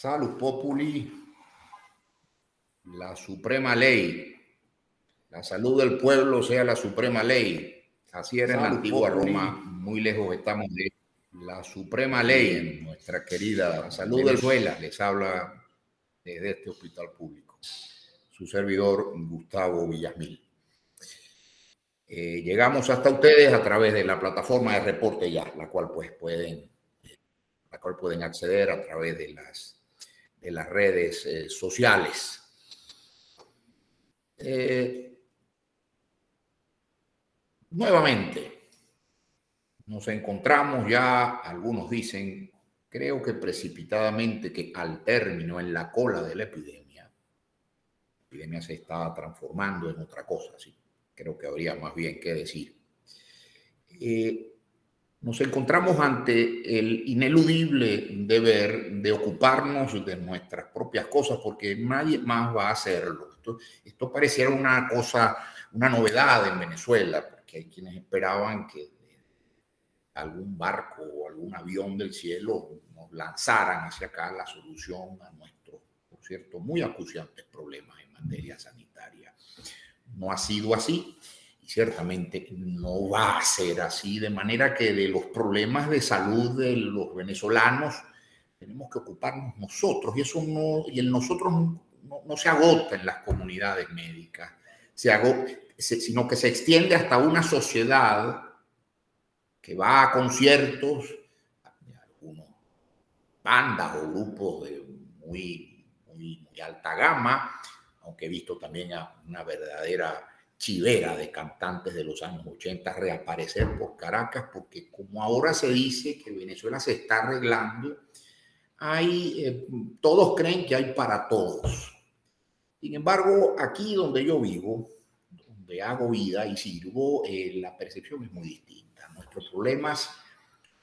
Salus Populi, la suprema ley. La salud del pueblo sea la suprema ley. Así era en la antigua Roma, muy lejos estamos de la suprema ley en nuestra querida salud del Venezuela. Les habla desde este hospital público su servidor Gustavo Villasmil. Llegamos hasta ustedes a través de la plataforma de Reporte Ya, la cual pueden acceder a través de las redes sociales. Nuevamente nos encontramos ya, algunos dicen, creo que precipitadamente, que al término, en la cola de la epidemia se está transformando en otra cosa, sí. Creo que habría más bien que decir. Nos encontramos ante el ineludible deber de ocuparnos de nuestras propias cosas, porque nadie más va a hacerlo. Esto pareciera una cosa, una novedad en Venezuela, porque hay quienes esperaban que algún barco o algún avión del cielo nos lanzaran hacia acá la solución a nuestros, por cierto, muy acuciantes problemas en materia sanitaria. No ha sido así y ciertamente no va a ser así, de manera que de los problemas de salud de los venezolanos tenemos que ocuparnos nosotros, y eso no, y el nosotros no se agota en las comunidades médicas, sino que se extiende hasta una sociedad que va a conciertos de algunas bandas o grupos de muy alta gama, aunque he visto también a una verdadera chivera de cantantes de los años 80 reaparecer por Caracas, porque como ahora se dice que Venezuela se está arreglando, todos creen que hay para todos. Sin embargo, aquí donde yo vivo, donde hago vida y sirvo, la percepción es muy distinta. Nuestros problemas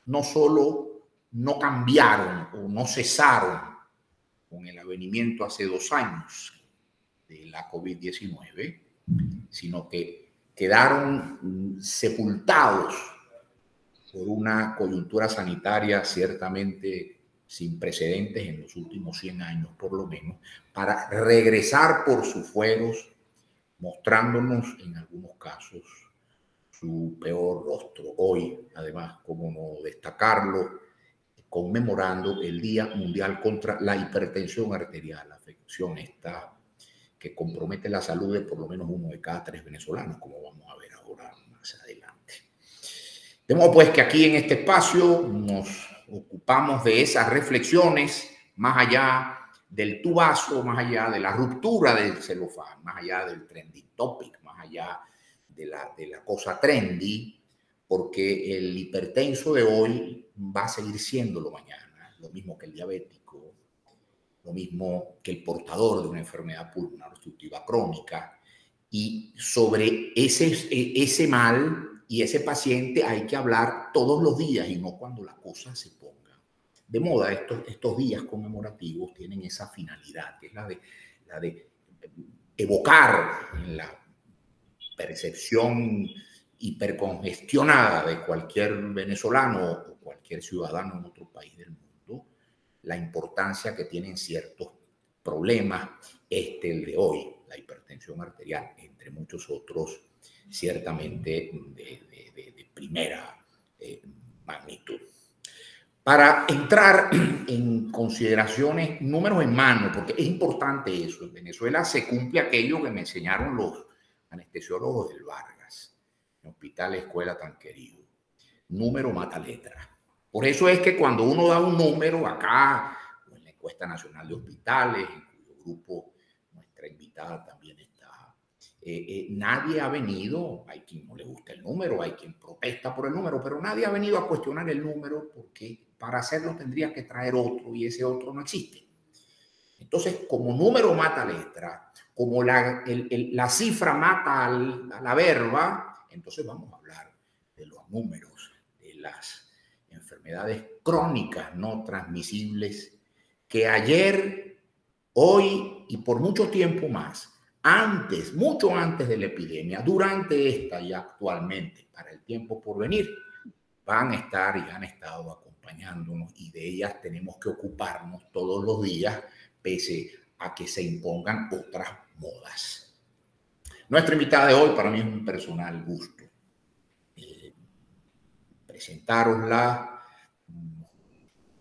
no solo no cambiaron o no cesaron con el advenimiento hace 2 años de la COVID-19, sino que quedaron sepultados por una coyuntura sanitaria ciertamente sin precedentes en los últimos 100 años, por lo menos, para regresar por sus fueros, mostrándonos en algunos casos su peor rostro. Hoy, además, como no destacarlo, conmemorando el Día Mundial contra la Hipertensión Arterial, la afección esta que compromete la salud de por lo menos 1 de cada 3 venezolanos, como vamos a ver ahora más adelante. De modo pues que aquí en este espacio nos ocupamos de esas reflexiones, más allá del tubazo, más allá de la ruptura del celofán, más allá del trending topic, más allá de la cosa trendy, porque el hipertenso de hoy va a seguir siéndolo mañana, lo mismo que el diabético, lo mismo que el portador de una enfermedad pulmonar obstructiva crónica. Y sobre ese mal y ese paciente hay que hablar todos los días y no cuando la cosa se ponga de moda. Estos días conmemorativos tienen esa finalidad, que es la de evocar en la percepción hipercongestionada de cualquier venezolano o cualquier ciudadano en otro país del mundo la importancia que tienen ciertos problemas, el de hoy, la hipertensión arterial, entre muchos otros, ciertamente de primera magnitud. Para entrar en consideraciones, números en mano, porque es importante eso. En Venezuela se cumple aquello que me enseñaron los anestesiólogos del Vargas, en Hospital Escuela tan querido. Número mata letra. Por eso es que cuando uno da un número acá, en la encuesta nacional de hospitales, en cuyo grupo nuestra invitada también está, nadie ha venido, hay quien no le gusta el número, hay quien protesta por el número, pero nadie ha venido a cuestionar el número, porque para hacerlo tendría que traer otro y ese otro no existe. Entonces, como número mata letra, como la cifra mata a la verba, entonces vamos a hablar de los números, de las enfermedades crónicas no transmisibles que ayer, hoy y por mucho tiempo más, antes, mucho antes de la epidemia, durante esta y actualmente, para el tiempo por venir, van a estar y han estado acompañando acompañándonos y de ellas tenemos que ocuparnos todos los días, pese a que se impongan otras modas. Nuestra invitada de hoy para mí es un personal gusto. Presentarosla,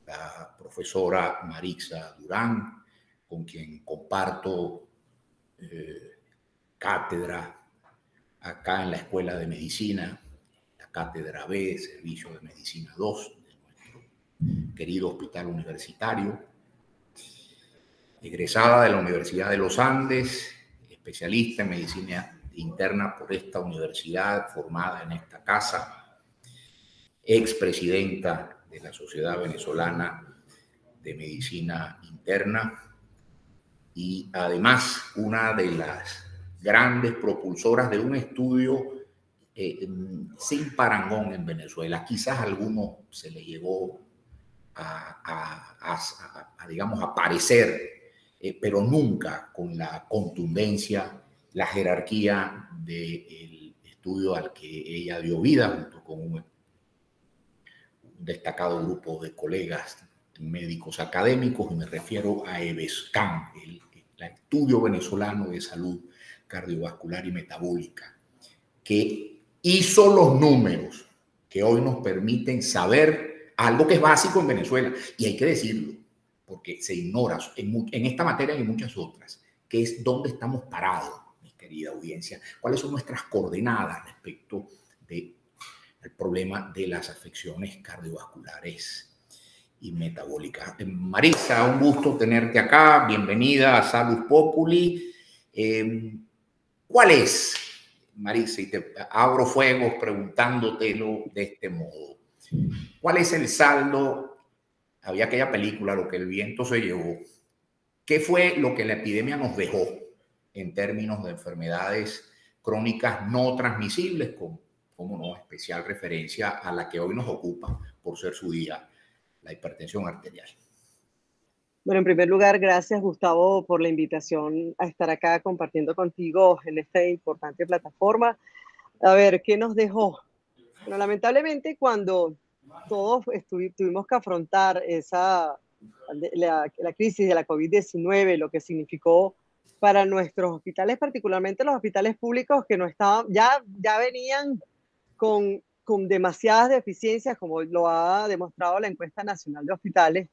la profesora Marixa Durán, con quien comparto cátedra acá en la Escuela de Medicina, la Cátedra B, Servicio de Medicina 2, de nuestro querido hospital universitario, egresada de la Universidad de los Andes, especialista en medicina interna por esta universidad, formada en esta casa, expresidenta de la Sociedad Venezolana de Medicina Interna y además una de las grandes propulsoras de un estudio sin parangón en Venezuela. Quizás a alguno se le llegó digamos, a parecer, pero nunca con la contundencia, la jerarquía del estudio al que ella dio vida, junto con un destacado grupo de colegas médicos académicos, y me refiero a EVESCAM, el Estudio Venezolano de Salud Cardiovascular y Metabólica, que hizo los números que hoy nos permiten saber algo que es básico en Venezuela, y hay que decirlo, porque se ignora en esta materia y en muchas otras, que es dónde estamos parados, mi querida audiencia, cuáles son nuestras coordenadas respecto del problema de las afecciones cardiovasculares y metabólicas. Marixa, un gusto tenerte acá, bienvenida a Salus Populi. ¿Cuál es, Marixa, y te abro fuegos preguntándotelo de este modo, cuál es el saldo? Había aquella película, Lo que el viento se llevó. ¿Qué fue lo que la epidemia nos dejó en términos de enfermedades crónicas no transmisibles, con, como no, especial referencia a la que hoy nos ocupa por ser su día, la hipertensión arterial? Bueno, en primer lugar, gracias, Gustavo, por la invitación a estar acá compartiendo contigo en esta importante plataforma. A ver, ¿qué nos dejó? Bueno, lamentablemente, cuando todos tuvimos que afrontar la crisis de la COVID-19, lo que significó para nuestros hospitales, particularmente los hospitales públicos que no estaban, ya venían con demasiadas deficiencias, como lo ha demostrado la encuesta nacional de hospitales.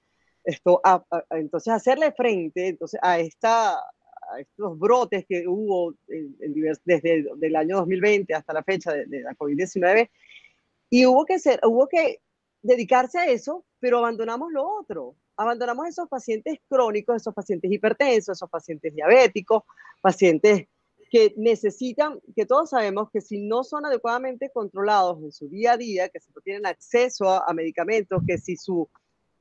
Entonces, hacerle frente a estos brotes que hubo desde el año 2020 hasta la fecha de la COVID-19, y hubo que dedicarse a eso, pero abandonamos lo otro. Abandonamos esos pacientes crónicos, esos pacientes hipertensos, esos pacientes diabéticos, pacientes que necesitan, que todos sabemos que si no son adecuadamente controlados en su día a día, que si no tienen acceso a medicamentos, que si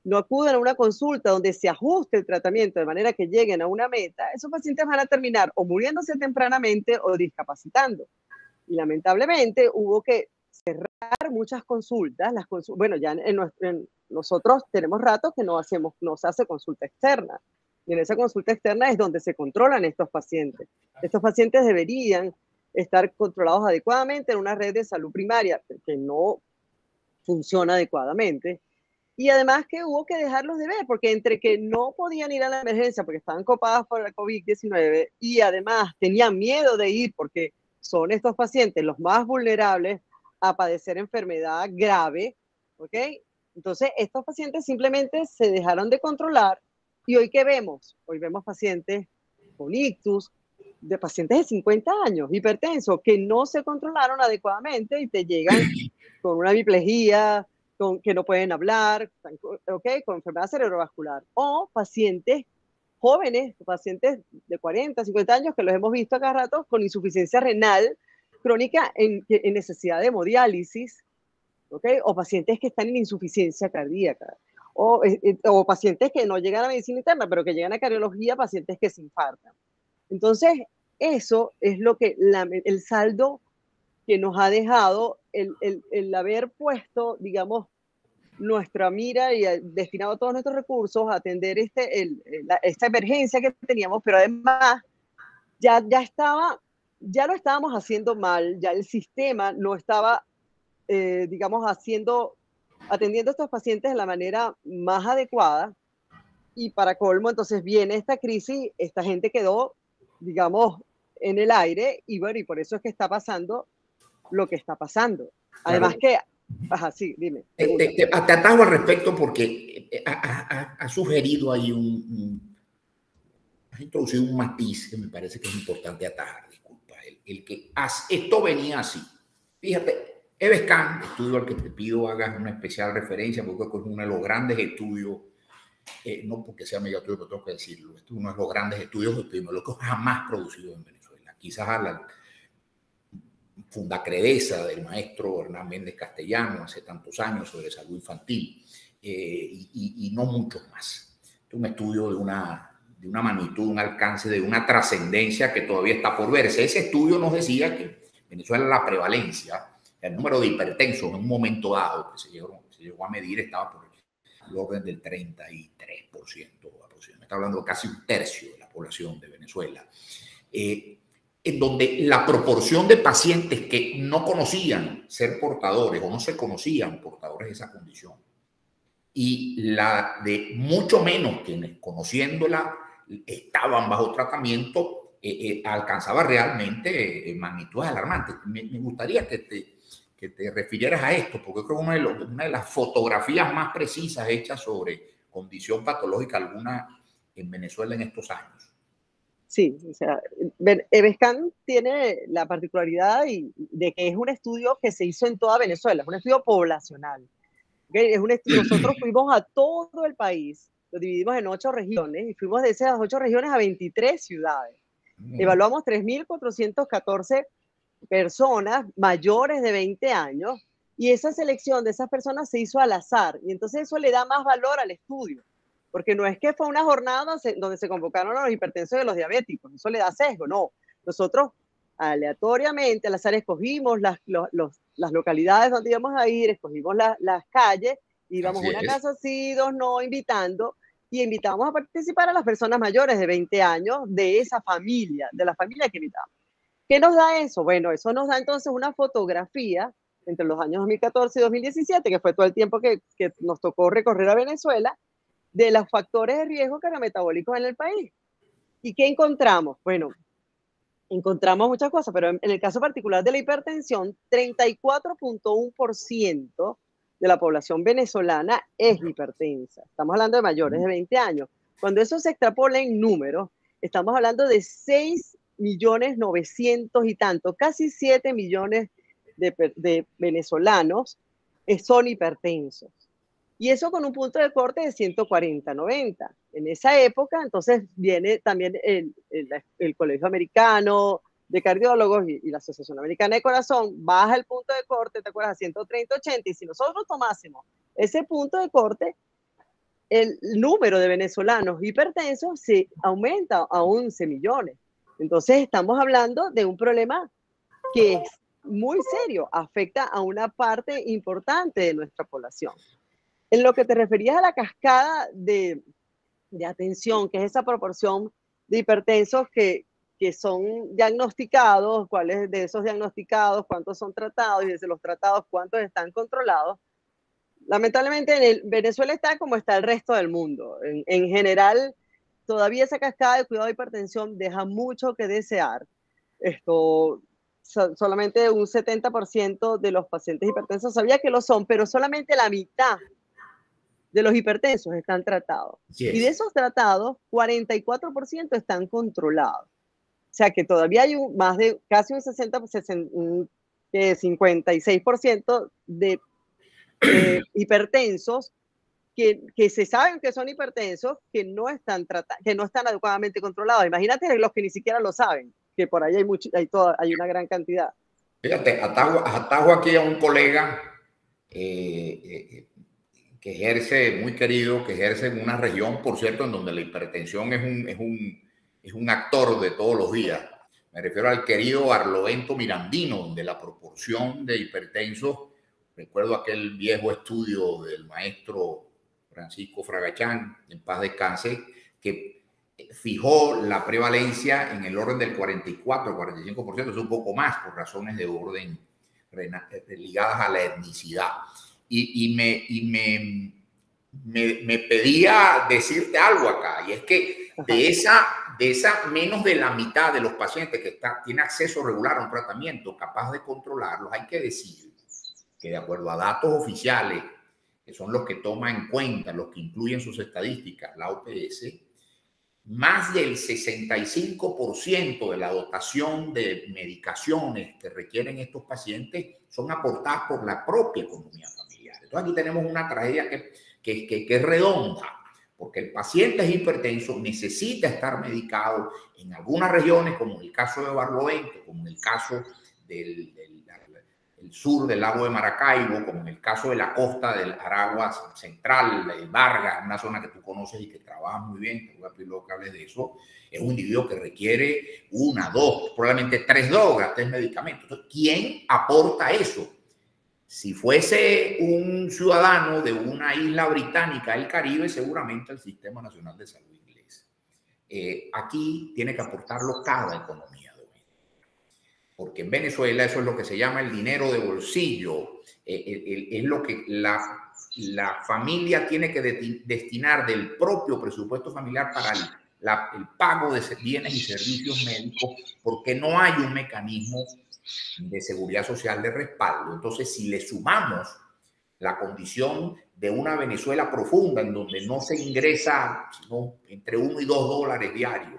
no acuden a una consulta donde se ajuste el tratamiento de manera que lleguen a una meta, esos pacientes van a terminar o muriéndose tempranamente o discapacitando. Y lamentablemente hubo que cerrar muchas consultas. Bueno, ya nosotros tenemos rato que no se hace consulta externa. Y en esa consulta externa es donde se controlan estos pacientes. Estos pacientes deberían estar controlados adecuadamente en una red de salud primaria que no funciona adecuadamente. Y además que hubo que dejarlos de ver, porque entre que no podían ir a la emergencia porque estaban copadas por la COVID-19 y además tenían miedo de ir porque son estos pacientes los más vulnerables a padecer enfermedad grave, ¿ok? Entonces, estos pacientes simplemente se dejaron de controlar. ¿Y hoy qué vemos? Hoy vemos pacientes con ictus, de pacientes de 50 años, hipertensos, que no se controlaron adecuadamente y te llegan con una hemiplegia, que no pueden hablar, ¿okay? Con enfermedad cerebrovascular. O pacientes jóvenes, pacientes de 40, 50 años, que los hemos visto acá rato, con insuficiencia renal crónica en necesidad de hemodiálisis, ¿okay? O pacientes que están en insuficiencia cardíaca. O pacientes que no llegan a medicina interna, pero que llegan a cardiología, pacientes que se infartan. Entonces, eso es lo que el saldo que nos ha dejado el haber puesto, digamos, nuestra mira y destinado todos nuestros recursos a atender esta emergencia que teníamos, pero además ya lo estábamos haciendo mal, ya el sistema no estaba, digamos, haciendo atendiendo a estos pacientes de la manera más adecuada. Y para colmo, entonces viene esta crisis, esta gente quedó, digamos, en el aire, y bueno, y por eso es que está pasando lo que está pasando. Además Claro. que, ajá, sí, dime, Te atajo al respecto porque ha sugerido ahí has introducido un matiz que me parece que es importante atajar, disculpa, el que esto venía así. Fíjate, EVESCAN, estudio al que te pido hagas una especial referencia, porque es uno de los grandes estudios, no porque sea mega estudio, pero tengo que decirlo, esto es uno de los grandes estudios epidemiológicos jamás producidos en Venezuela. Quizás a la fundacredeza del maestro Hernán Méndez Castellano hace tantos años sobre salud infantil, y no muchos más. Es un estudio de una magnitud, un alcance, de una trascendencia que todavía está por verse. Ese estudio nos decía que en Venezuela la prevalencia, el número de hipertensos en un momento dado que se llegó a medir estaba por el orden del 33% aproximadamente. Está hablando de casi un tercio de la población de Venezuela. En donde la proporción de pacientes que no conocían ser portadores o no se conocían portadores de esa condición y la de mucho menos quienes conociéndola estaban bajo tratamiento, alcanzaba realmente magnitudes alarmantes. Me gustaría que te refirieras a esto, porque creo que una de las fotografías más precisas hechas sobre condición patológica alguna en Venezuela en estos años. Sí, o sea, EVESCAN tiene la particularidad de que es un estudio que se hizo en toda Venezuela, es un estudio poblacional. ¿Okay? Nosotros fuimos a todo el país, lo dividimos en 8 regiones y fuimos de esas 8 regiones a 23 ciudades. Evaluamos 3.414 personas mayores de 20 años y esa selección de esas personas se hizo al azar y entonces eso le da más valor al estudio. Porque no es que fue una jornada donde se convocaron a los hipertensos y a los diabéticos, eso le da sesgo, no. Nosotros aleatoriamente al azar escogimos las localidades donde íbamos a ir, escogimos las calles, íbamos a una casa sí, 2 no, invitando, y invitamos a participar a las personas mayores de 20 años de esa familia, de la familia que invitamos. ¿Qué nos da eso? Bueno, eso nos da entonces una fotografía entre los años 2014 y 2017, que fue todo el tiempo que nos tocó recorrer a Venezuela, de los factores de riesgo cardiometabólicos en el país. ¿Y qué encontramos? Bueno, encontramos muchas cosas, pero en el caso particular de la hipertensión, 34.1% de la población venezolana es hipertensa. Estamos hablando de mayores de 20 años. Cuando eso se extrapola en números, estamos hablando de 6.900.000 y tanto, casi 7 millones de venezolanos son hipertensos. Y eso con un punto de corte de 140-90. En esa época, entonces, viene también el Colegio Americano de Cardiólogos y la Asociación Americana de Corazón, baja el punto de corte, ¿te acuerdas? A 130-80. Y si nosotros tomásemos ese punto de corte, el número de venezolanos hipertensos se aumenta a 11 millones. Entonces, estamos hablando de un problema que es muy serio, afecta a una parte importante de nuestra población. En lo que te referías a la cascada de atención, que es esa proporción de hipertensos que son diagnosticados, cuáles de esos diagnosticados, cuántos son tratados y de los tratados, cuántos están controlados. Lamentablemente en Venezuela está como está el resto del mundo. En general, todavía esa cascada de cuidado de hipertensión deja mucho que desear. Solamente un 70% de los pacientes hipertensos sabía que lo son, pero solamente la mitad de los hipertensos están tratados. Y de esos tratados, 44% están controlados. O sea que todavía hay más de casi un 56% de hipertensos que se saben que son hipertensos, que no están adecuadamente controlados. Imagínate los que ni siquiera lo saben, que por ahí hay una gran cantidad. Fíjate, atajo aquí a un colega que ejerce, muy querido, que ejerce en una región, por cierto, en donde la hipertensión es un actor de todos los días. Me refiero al querido Barlovento Mirandino, donde la proporción de hipertensos, recuerdo aquel viejo estudio del maestro Francisco Fragachán, en paz descanse, que fijó la prevalencia en el orden del 44-45%, es un poco más por razones de orden ligadas a la etnicidad. me pedía decirte algo acá, y es que de esa menos de la mitad de los pacientes que tiene acceso regular a un tratamiento capaz de controlarlos, hay que decir que de acuerdo a datos oficiales, que son los que toma en cuenta, los que incluyen sus estadísticas, la OPS, más del 65% de la dotación de medicaciones que requieren estos pacientes son aportadas por la propia economía familiar. Entonces aquí tenemos una tragedia que es redonda, porque el paciente es hipertenso, necesita estar medicado en algunas regiones, como en el caso de Barlovento, como en el caso del sur del lago de Maracaibo, como en el caso de la costa del Aragua Central, de Vargas, una zona que tú conoces y que trabajas muy bien, te voy a pedir luego que hables de eso. Es un individuo que requiere 1, 2, probablemente 3 drogas, 3 medicamentos. Entonces, ¿quién aporta eso? Si fuese un ciudadano de una isla británica del Caribe, seguramente el Sistema Nacional de Salud inglés. Aquí tiene que aportarlo cada economía doméstica, porque en Venezuela eso es lo que se llama el dinero de bolsillo, es lo que la familia tiene que destinar del propio presupuesto familiar para el pago de bienes y servicios médicos, porque no hay un mecanismo de seguridad social de respaldo. Entonces, si le sumamos la condición de una Venezuela profunda en donde no se ingresa sino entre 1 y 2 dólares diarios,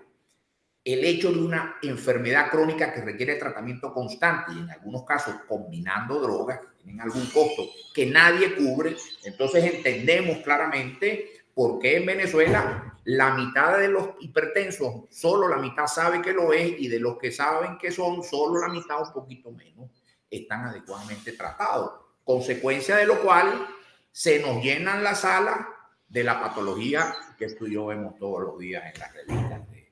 el hecho de una enfermedad crónica que requiere tratamiento constante y en algunos casos combinando drogas que tienen algún costo que nadie cubre, entonces entendemos claramente por qué en Venezuela la mitad de los hipertensos, solo la mitad sabe que lo es, y de los que saben que son, solo la mitad, un poquito menos, están adecuadamente tratados. Consecuencia de lo cual se nos llenan las salas de la patología que tú y yo vemos todos los días en las revistas de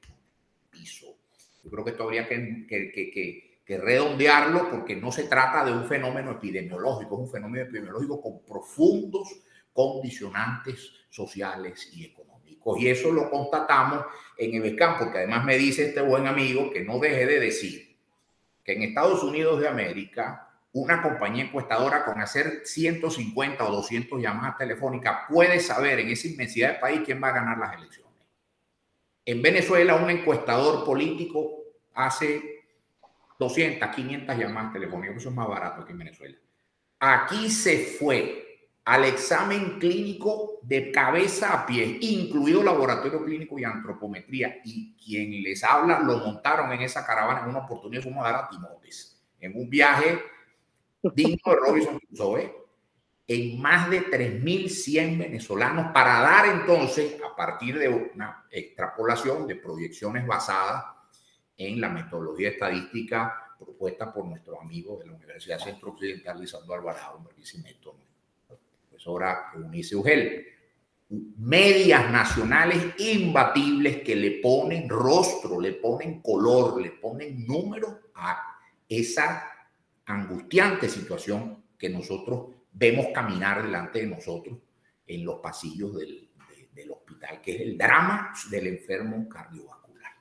piso. Yo creo que esto habría que redondearlo, porque no se trata de un fenómeno epidemiológico, es un fenómeno epidemiológico con profundos condicionantes sociales y económicos. Y eso lo constatamos en Ebescam, porque además me dice este buen amigo que no deje de decir que en Estados Unidos de América una compañía encuestadora con hacer 150 o 200 llamadas telefónicas puede saber en esa inmensidad de país quién va a ganar las elecciones. En Venezuela un encuestador político hace 200, 500 llamadas telefónicas, eso es más barato que en Venezuela. Aquí se fue al examen clínico de cabeza a pie, incluido laboratorio clínico y antropometría, y quien les habla lo montaron en esa caravana en una oportunidad, como dar a Timotes, en un viaje digno de Robinson Crusoe, en más de 3.100 venezolanos, para dar entonces, a partir de una extrapolación de proyecciones basadas en la metodología estadística propuesta por nuestros amigos de la Universidad Centro Occidental, Lisandro Alvarado, Barquisimeto, profesora Eunice Ugel. Medias nacionales imbatibles que le ponen rostro, le ponen color, le ponen número a esa angustiante situación que nosotros vemos caminar delante de nosotros en los pasillos del hospital, que es el drama del enfermo cardiovascular.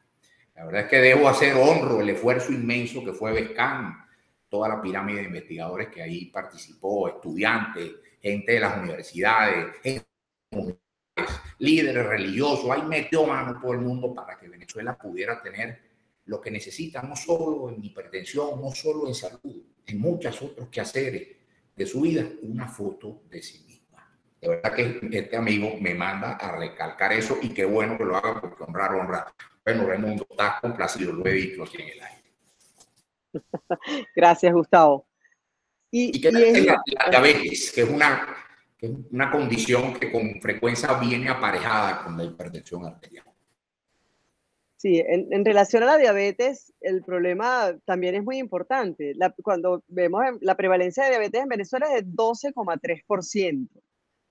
La verdad es que debo hacer honro el esfuerzo inmenso que fue Ebescam, toda la pirámide de investigadores que ahí participó, estudiantes, gente de las universidades, líderes religiosos. Ahí metió mano todo el mundo para que Venezuela pudiera tener lo que necesita, no solo en hipertensión, no solo en salud, en muchos otros quehaceres de su vida, una foto de sí misma. De verdad que este amigo me manda a recalcar eso, y qué bueno que lo haga, porque honrar, honra. Bueno, Raimundo, estás complacido, lo he visto aquí en el aire. Gracias, Gustavo. Y que la diabetes, que es una condición que con frecuencia viene aparejada con la hipertensión arterial. Sí, en relación a la diabetes, el problema también es muy importante. Cuando vemos la prevalencia de diabetes en Venezuela es de 12,3%.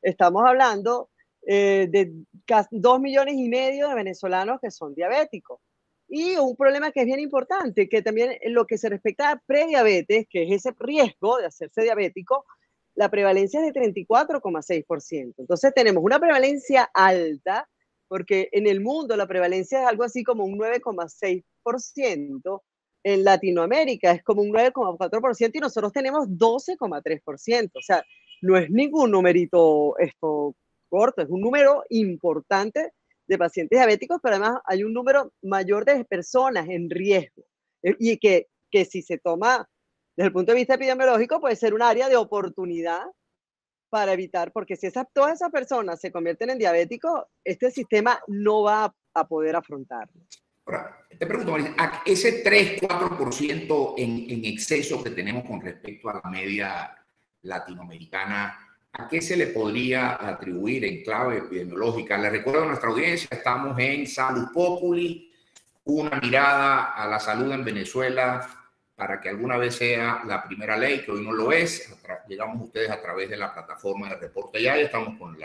Estamos hablando de casi 2,5 millones de venezolanos que son diabéticos. Y un problema que es bien importante, que también en lo que se respecta a prediabetes, que es ese riesgo de hacerse diabético, la prevalencia es de 34,6%. Entonces tenemos una prevalencia alta, porque en el mundo la prevalencia es algo así como un 9,6%, en Latinoamérica es como un 9,4%, y nosotros tenemos 12,3%. O sea, no es ningún numerito corto, es un número importante de pacientes diabéticos, pero además hay un número mayor de personas en riesgo y que si se toma desde el punto de vista epidemiológico puede ser un área de oportunidad para evitar, porque si todas esas personas se convierten en diabéticos, este sistema no va a poder afrontarlo. Ahora, te pregunto, Marisa, ese 3-4% en exceso que tenemos con respecto a la media latinoamericana, ¿a qué se le podría atribuir en clave epidemiológica? Le recuerdo a nuestra audiencia, estamos en Salud Populi, una mirada a la salud en Venezuela para que alguna vez sea la primera ley, que hoy no lo es. Llegamos ustedes a través de la plataforma de Reporte Ya y estamos con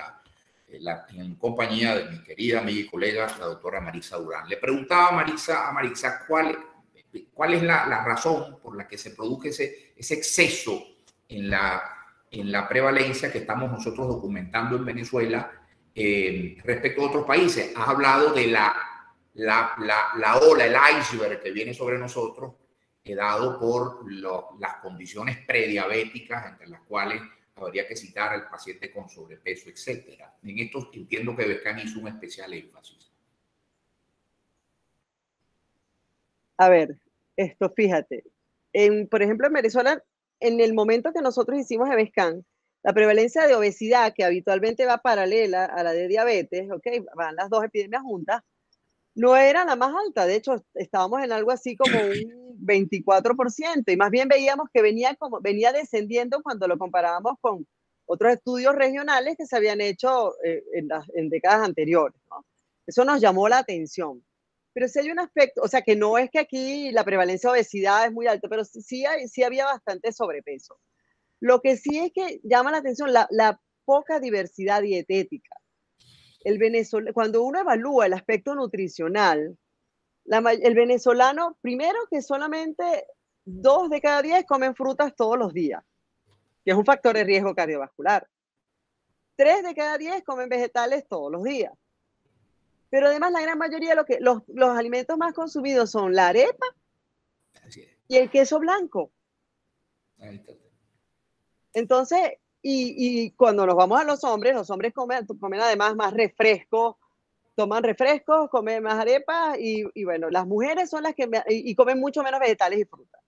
en compañía de mi querida amiga y colega, la doctora Marisa Durán. Le preguntaba a Marisa cuál es la razón por la que se produce ese exceso en la prevalencia que estamos nosotros documentando en Venezuela respecto a otros países. Has hablado de la ola, el iceberg que viene sobre nosotros, dado por las condiciones prediabéticas, entre las cuales habría que citar al paciente con sobrepeso, etcétera. En esto entiendo que Bescán hizo un especial énfasis. A ver, fíjate, por ejemplo, en Venezuela, en el momento que nosotros hicimos EVESCAN, la prevalencia de obesidad, que habitualmente va paralela a la de diabetes, ¿okay? Van las dos epidemias juntas, no era la más alta. De hecho, estábamos en algo así como un 24%, y más bien veíamos que venía descendiendo cuando lo comparábamos con otros estudios regionales que se habían hecho en décadas anteriores, ¿no? Eso nos llamó la atención. Pero sí hay un aspecto, o sea, que no es que aquí la prevalencia de obesidad es muy alta, pero sí había bastante sobrepeso. Lo que sí es que llama la atención la poca diversidad dietética. Cuando uno evalúa el aspecto nutricional, el venezolano, primero que solamente 2 de cada 10 comen frutas todos los días, que es un factor de riesgo cardiovascular. 3 de cada 10 comen vegetales todos los días. Pero además la gran mayoría de los alimentos más consumidos son la arepa y el queso blanco. Entonces, y cuando nos vamos a los hombres comen además más refrescos, toman refrescos, comen más arepas y bueno, las mujeres son las que comen mucho menos vegetales y frutas.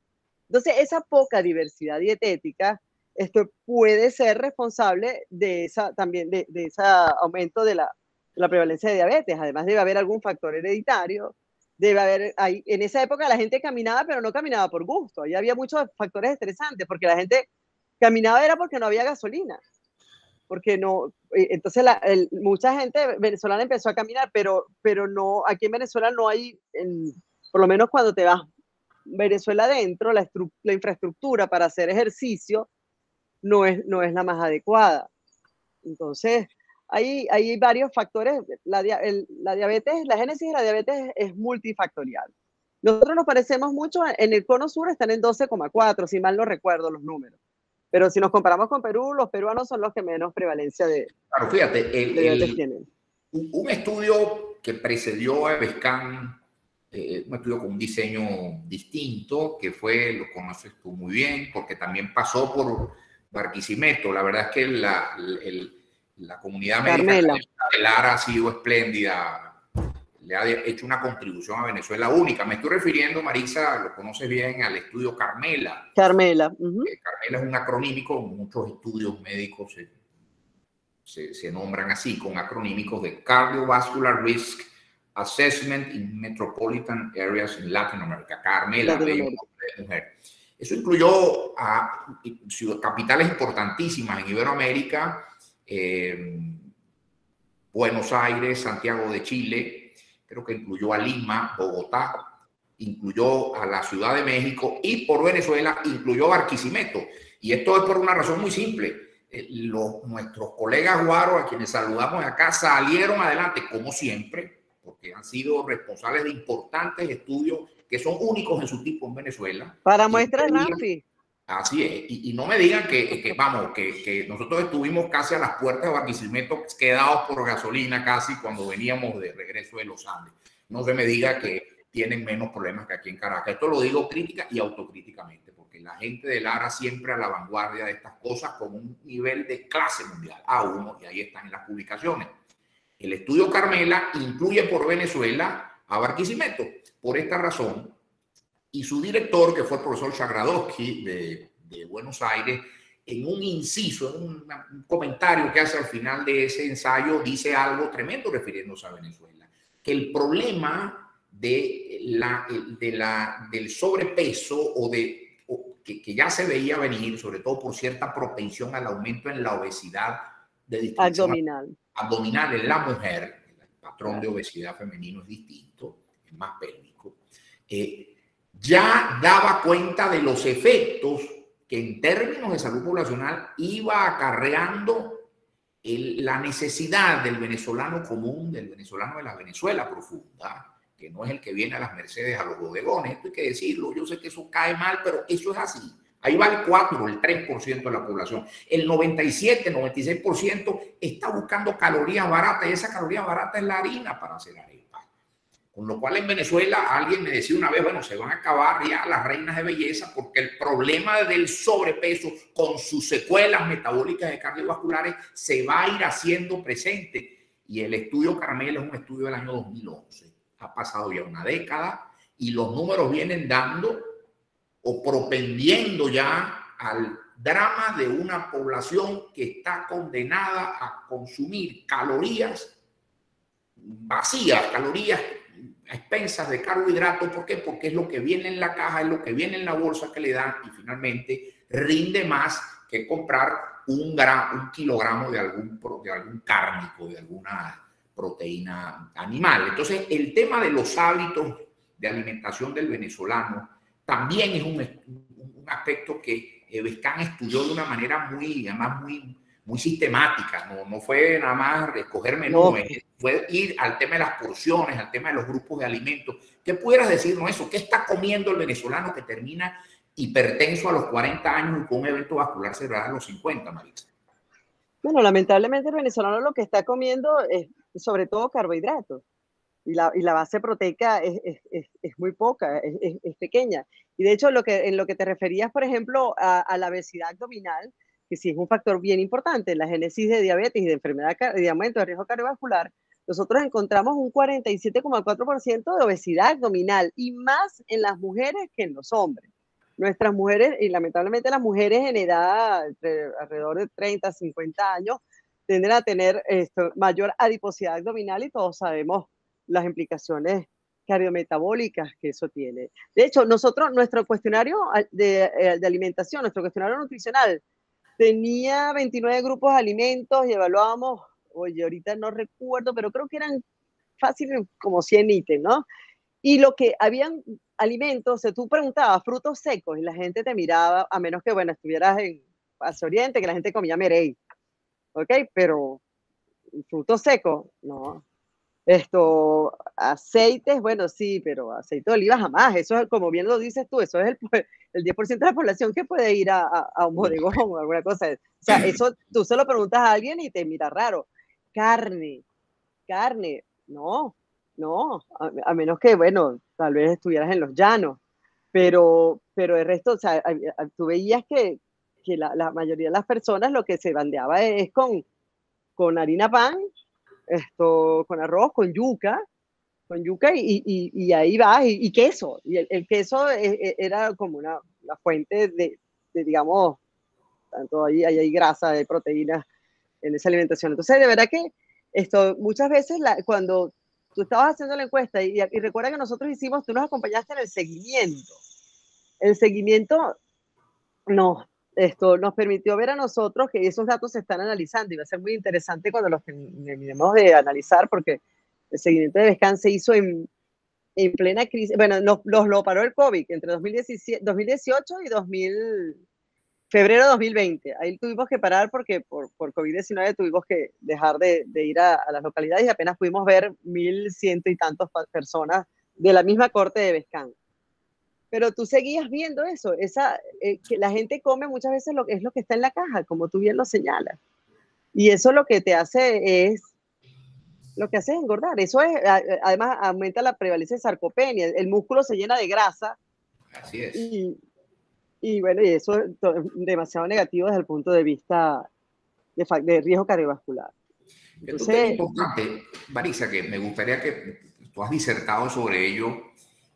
Entonces, esa poca diversidad dietética, esto puede ser responsable de ese aumento de la prevalencia de diabetes. Además, debe haber algún factor hereditario. En esa época la gente caminaba, pero no caminaba por gusto. Ahí había muchos factores estresantes, porque la gente caminaba era porque no había gasolina. Porque no, entonces mucha gente venezolana empezó a caminar, pero no, aquí en Venezuela no hay, por lo menos cuando te vas Venezuela adentro, la infraestructura para hacer ejercicio no es la más adecuada. Entonces, hay varios factores. La diabetes, la génesis de la diabetes es multifactorial. Nosotros nos parecemos mucho, en el cono sur están en 12,4, si mal no recuerdo los números. Pero si nos comparamos con Perú, los peruanos son los que menos prevalencia de diabetes tienen. Un estudio que precedió a EVESCAN, un estudio con un diseño distinto, que lo conoces tú muy bien, porque también pasó por Barquisimeto. La verdad es que la comunidad médica de Lara ha sido espléndida, le ha hecho una contribución a Venezuela única. Me estoy refiriendo, Marisa, lo conoces bien, al estudio Carmela. Carmela. Carmela es un acronímico, muchos estudios médicos se nombran así, con acronímicos de Cardiovascular Risk Assessment in Metropolitan Areas in Latin America. Carmela, de mujer. Eso incluyó a capitales importantísimas en Iberoamérica, Buenos Aires, Santiago de Chile, creo que incluyó a Lima, Bogotá, incluyó a la Ciudad de México y por Venezuela incluyó a Barquisimeto. Y esto es por una razón muy simple. Nuestros colegas guaros, a quienes saludamos acá, salieron adelante, como siempre, porque han sido responsables de importantes estudios que son únicos en su tipo en Venezuela. Para muestras RAMFI. Así es, y no me digan que nosotros estuvimos casi a las puertas de Barquisimeto, quedados por gasolina casi cuando veníamos de regreso de los Andes. No se me diga que tienen menos problemas que aquí en Caracas. Esto lo digo crítica y autocríticamente, por porque la gente de Lara siempre a la vanguardia de estas cosas con un nivel de clase mundial, A1, y ahí están en las publicaciones. El estudio Carmela incluye por Venezuela a Barquisimeto, por esta razón, y su director, que fue el profesor Chagradowski de Buenos Aires, en un inciso, en un comentario que hace al final de ese ensayo, dice algo tremendo refiriéndose a Venezuela, que el problema del sobrepeso que ya se veía venir, sobre todo por cierta propensión al aumento en la obesidad de distribución abdominal en la mujer, el patrón de obesidad femenino es distinto, es más pélvico, ya daba cuenta de los efectos que en términos de salud poblacional iba acarreando la necesidad del venezolano común, del venezolano de la Venezuela profunda, que no es el que viene a las mercedes a los bodegones. Esto hay que decirlo, yo sé que eso cae mal, pero eso es así. Ahí va el 4, el 3% de la población. El 97, 96% está buscando calorías baratas, y esa caloría barata es la harina para hacer arepa. Con lo cual en Venezuela alguien me decía una vez, bueno, se van a acabar ya las reinas de belleza porque el problema del sobrepeso con sus secuelas metabólicas y cardiovasculares se va a ir haciendo presente. Y el estudio Carmela es un estudio del año 2011. Ha pasado ya una década y los números vienen dando o propendiendo ya al drama de una población que está condenada a consumir calorías vacías, calorías a expensas de carbohidratos. ¿Por qué? Porque es lo que viene en la caja, es lo que viene en la bolsa que le dan y finalmente rinde más que comprar un kilogramo de algún cárnico, de alguna proteína animal. Entonces, el tema de los hábitos de alimentación del venezolano también es un aspecto que Bescán estudió de una manera muy sistemática. No fue nada más escoger menús, fue ir al tema de las porciones, al tema de los grupos de alimentos. ¿Qué pudieras decirnos eso? ¿Qué está comiendo el venezolano que termina hipertenso a los 40 años y con un evento vascular cerebral a los 50, Maritza? Bueno, lamentablemente el venezolano lo que está comiendo es sobre todo carbohidratos. Y la base proteica es muy poca, es pequeña. Y de hecho, en lo que te referías, por ejemplo, a la obesidad abdominal, que sí es un factor bien importante en la génesis de diabetes y de enfermedad de aumento de riesgo cardiovascular, nosotros encontramos un 47,4% de obesidad abdominal y más en las mujeres que en los hombres. Nuestras mujeres, y lamentablemente las mujeres en edad alrededor de 30, 50 años, tienden a tener mayor adiposidad abdominal y todos sabemos las implicaciones cardiometabólicas que eso tiene. De hecho, nuestro cuestionario de alimentación, nuestro cuestionario nutricional, tenía 29 grupos de alimentos y evaluábamos, oye, ahorita no recuerdo, pero creo que eran fáciles como 100 ítems, ¿no? Y lo que habían alimentos, tú preguntabas frutos secos y la gente te miraba, a menos que, bueno, estuvieras en Paso Oriente, que la gente comía merey, ¿ok? Pero frutos secos, no. Aceites, bueno, sí, pero aceite de oliva jamás. Eso es, como bien lo dices tú, eso es el 10% de la población que puede ir a un bodegón o alguna cosa. O sea, eso tú se lo preguntas a alguien y te mira raro. Carne, no, a menos que, bueno, tal vez estuvieras en los llanos, pero el resto, o sea, tú veías que la mayoría de las personas lo que se bandeaba es con harina pan, con arroz, con yuca y ahí va, y queso. Y el queso era como una fuente de, digamos, tanto ahí hay grasa, hay proteínas en esa alimentación. Entonces, de verdad que muchas veces cuando tú estabas haciendo la encuesta, y recuerda que nosotros tú nos acompañaste en el seguimiento. El seguimiento nos permitió ver a nosotros que esos datos se están analizando y va a ser muy interesante cuando los terminemos de analizar, porque el seguimiento de Bescán se hizo en plena crisis. Bueno, lo paró el COVID entre 2018 y febrero de 2020. Ahí tuvimos que parar porque por COVID-19 tuvimos que dejar de ir a las localidades y apenas pudimos ver 1.100 y tantas personas de la misma corte de Bescán. Pero tú seguías viendo eso, que la gente come muchas veces es lo que está en la caja, como tú bien lo señalas. Y eso lo que hace es engordar. Eso además aumenta la prevalencia de sarcopenia. El músculo se llena de grasa. Así es. Y bueno, y eso es demasiado negativo desde el punto de vista de riesgo cardiovascular. Es un tema Entonces, importante, Marisa, que me gustaría que tú has disertado sobre ello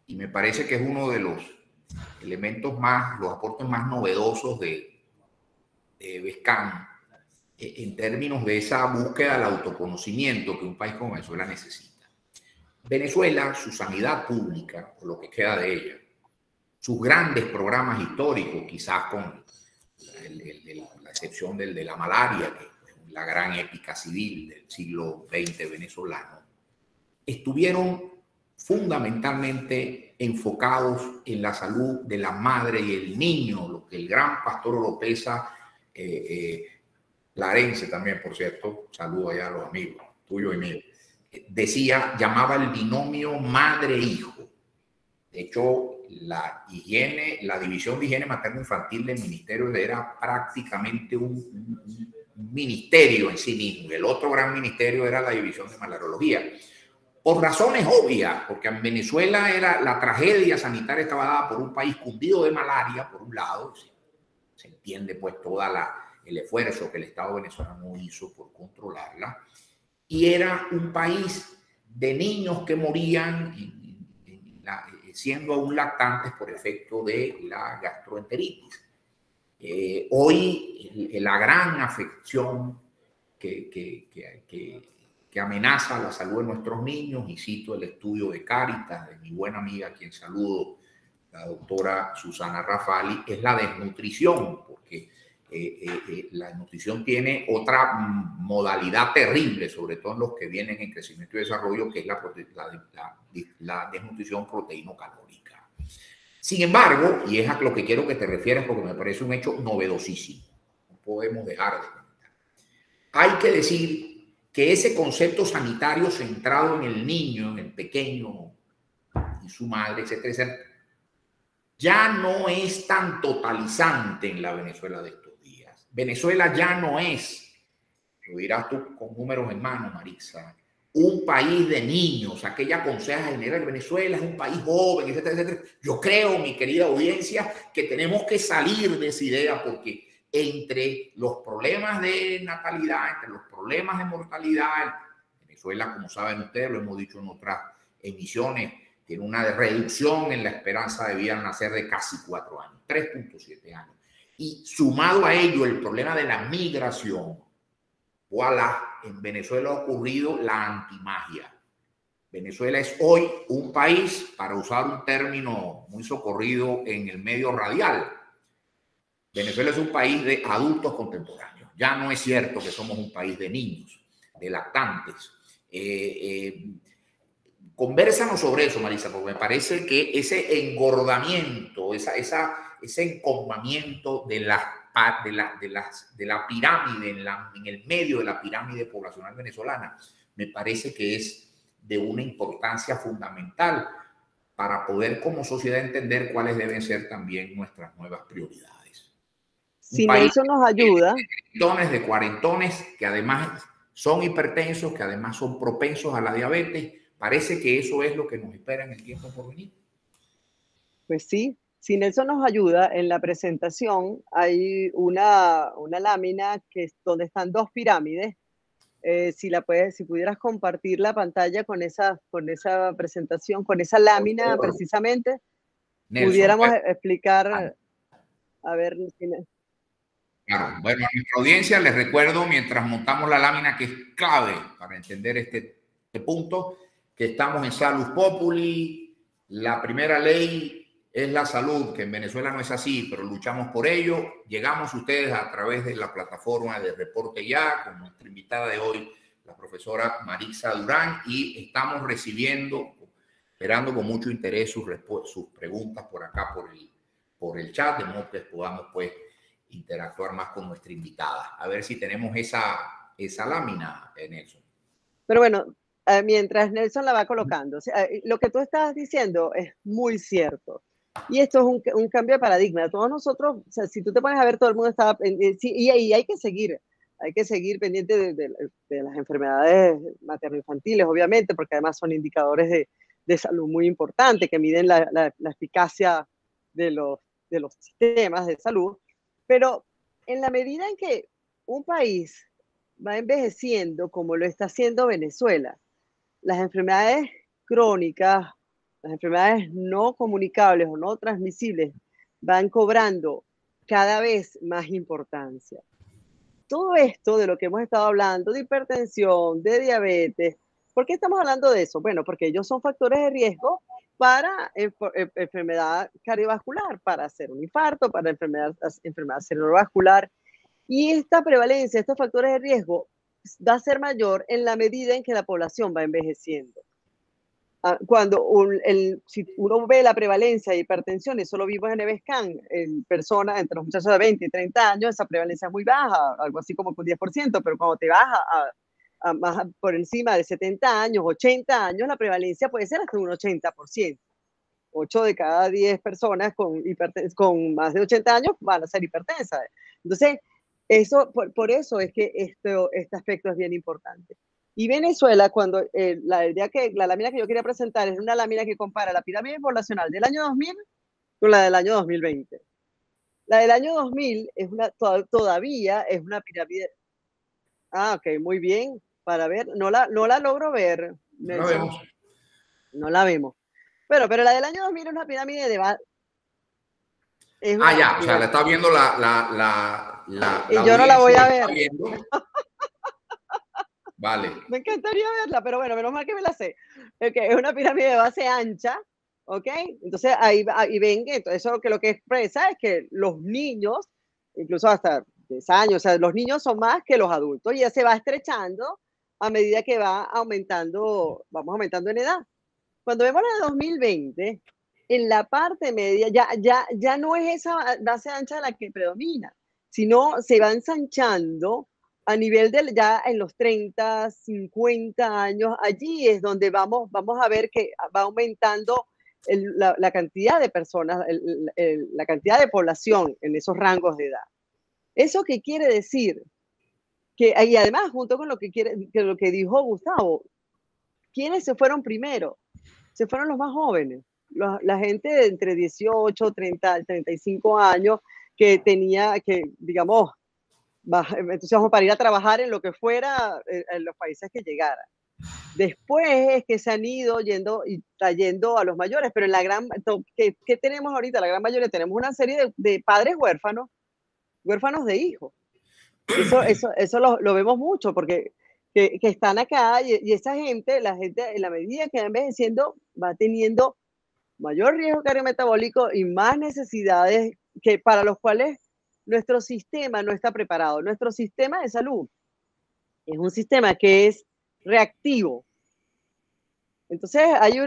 y me parece que es uno de los elementos más, los aportes más novedosos de BESCAN en términos de esa búsqueda del autoconocimiento que un país como Venezuela necesita. Venezuela, su sanidad pública, o lo que queda de ella, sus grandes programas históricos, quizás con la excepción del de la malaria, que es la gran épica civil del siglo XX venezolano, estuvieron fundamentalmente enfocados en la salud de la madre y el niño, lo que el gran pastor Oropesa, Clarence también, por cierto, saludo allá a los amigos, tuyo y mío, decía, llamaba el binomio madre-hijo. De hecho, la higiene, la división de higiene materno-infantil del ministerio era prácticamente un ministerio en sí mismo. El otro gran ministerio era la división de malariología. Por razones obvias, porque en Venezuela la tragedia sanitaria estaba dada por un país cundido de malaria, por un lado, se entiende pues todo el esfuerzo que el Estado venezolano hizo por controlarla, y era un país de niños que morían siendo aún lactantes por efecto de la gastroenteritis. Hoy la gran afección que amenaza la salud de nuestros niños, y cito el estudio de Cáritas, de mi buena amiga, a quien saludo, la doctora Susana Rafali, es la desnutrición, porque la desnutrición tiene otra modalidad terrible, sobre todo en los que vienen en crecimiento y desarrollo, que es la desnutrición proteíno-calórica. Sin embargo, y es a lo que quiero que te refieras porque me parece un hecho novedosísimo, no podemos dejar de comentar. Hay que decir que ese concepto sanitario centrado en el niño, en el pequeño y su madre, etcétera, etcétera, ya no es tan totalizante en la Venezuela de estos días. Venezuela ya no es, lo dirás tú con números en mano, Marisa, un país de niños. Aquella conseja general, Venezuela es un país joven, etcétera, etcétera. Yo creo, mi querida audiencia, que tenemos que salir de esa idea, porque entre los problemas de natalidad, entre los problemas de mortalidad, Venezuela, como saben ustedes, lo hemos dicho en otras emisiones, tiene una reducción en la esperanza de vida al nacer de casi 4 años, 3.7 años. Y sumado a ello el problema de la migración, voilà, en Venezuela ha ocurrido la antimagia. Venezuela es hoy un país, para usar un término muy socorrido en el medio radial, Venezuela es un país de adultos contemporáneos. Ya no es cierto que somos un país de niños, de lactantes. Convérsanos sobre eso, Marisa, porque me parece que ese engordamiento, ese encombamiento de la pirámide, en el medio de la pirámide poblacional venezolana, me parece que es de una importancia fundamental para poder como sociedad entender cuáles deben ser también nuestras nuevas prioridades. Un si país Nelson nos ayuda, de cuarentones que además son hipertensos, que además son propensos a la diabetes. Parece que eso es lo que nos espera en el tiempo por venir. pues sí, si Nelson nos ayuda, en la presentación hay una lámina donde están dos pirámides. Si pudieras compartir la pantalla con esa presentación, con esa lámina precisamente, Nelson, pudiéramos explicar, a ver. Claro. Bueno, a nuestra audiencia les recuerdo, mientras montamos la lámina, que es clave para entender este punto, que estamos en Salus Populi. La primera ley es la salud, que en Venezuela no es así, pero luchamos por ello. Llegamos a ustedes a través de la plataforma de Reporte Ya, con nuestra invitada de hoy, la profesora Marisa Durán, y estamos esperando con mucho interés sus preguntas por acá, por el chat, de modo que podamos pues interactuar más con nuestra invitada. A ver si tenemos esa lámina, Nelson. Pero bueno, mientras Nelson la va colocando, o sea, lo que tú estás diciendo es muy cierto. Y esto es un cambio de paradigma. Todos nosotros, o sea, si tú te pones a ver, todo el mundo está, y hay que seguir pendiente de las enfermedades materno-infantiles, obviamente, porque además son indicadores de salud muy importantes que miden la eficacia de de los sistemas de salud, pero en la medida en que un país va envejeciendo, como lo está haciendo Venezuela, las enfermedades crónicas, las enfermedades no comunicables o no transmisibles van cobrando cada vez más importancia. Todo esto de lo que hemos estado hablando, de hipertensión, de diabetes, ¿por qué estamos hablando de eso? Bueno, porque ellos son factores de riesgo para enfermedad cardiovascular, para hacer un infarto, para enfermedad cerebrovascular. Y esta prevalencia, estos factores de riesgo, va a ser mayor en la medida en que la población va envejeciendo. Cuando si uno ve la prevalencia de hipertensión, eso lo vimos en EVESCAN, en personas entre los muchachos de 20 y 30 años, esa prevalencia es muy baja, algo así como con 10%, pero cuando te baja a más por encima de 70 años, 80 años, la prevalencia puede ser hasta un 80%. 8 de cada 10 personas con más de 80 años van a ser hipertensas. Entonces, por eso es que este aspecto es bien importante. Y Venezuela, cuando la lámina que yo quería presentar es una lámina que compara la pirámide poblacional del año 2000 con la del año 2020. La del año 2000 todavía es una pirámide. Ah, ok, muy bien. Para ver, no la logro ver. No la vemos. No la vemos. Pero la del año 2000 es una pirámide de... Ya, o sea, la está viendo la y yo no la voy a ver. Vale. Me encantaría verla, pero bueno, menos mal que me la sé. Okay, es una pirámide de base ancha, ¿ok? Entonces ahí ven que eso lo que expresa es que los niños, incluso hasta 10 años, o sea, los niños son más que los adultos y ya se va estrechando a medida que vamos aumentando en edad. Cuando vemos la de 2020, en la parte media ya no es esa base ancha la que predomina, sino se va ensanchando a nivel ya en los 30, 50 años. Allí es donde vamos a ver que va aumentando la cantidad de personas, la cantidad de población en esos rangos de edad. ¿Eso qué quiere decir? Que, y además, junto con lo que dijo Gustavo, ¿quiénes se fueron primero? Se fueron los más jóvenes, la gente de entre 18, 30, 35 años que tenía, digamos, más entusiasmo para ir a trabajar en lo que fuera, en los países que llegaran. Después es que se han ido yendo y trayendo a los mayores, pero en ¿qué tenemos ahorita? La gran mayoría tenemos una serie de padres huérfanos de hijos. Eso lo vemos mucho porque que están acá y esa gente, la gente en la medida que va envejeciendo va teniendo mayor riesgo cardiometabólico y más necesidades que para los cuales nuestro sistema no está preparado. Nuestro sistema de salud es un sistema que es reactivo. Entonces hay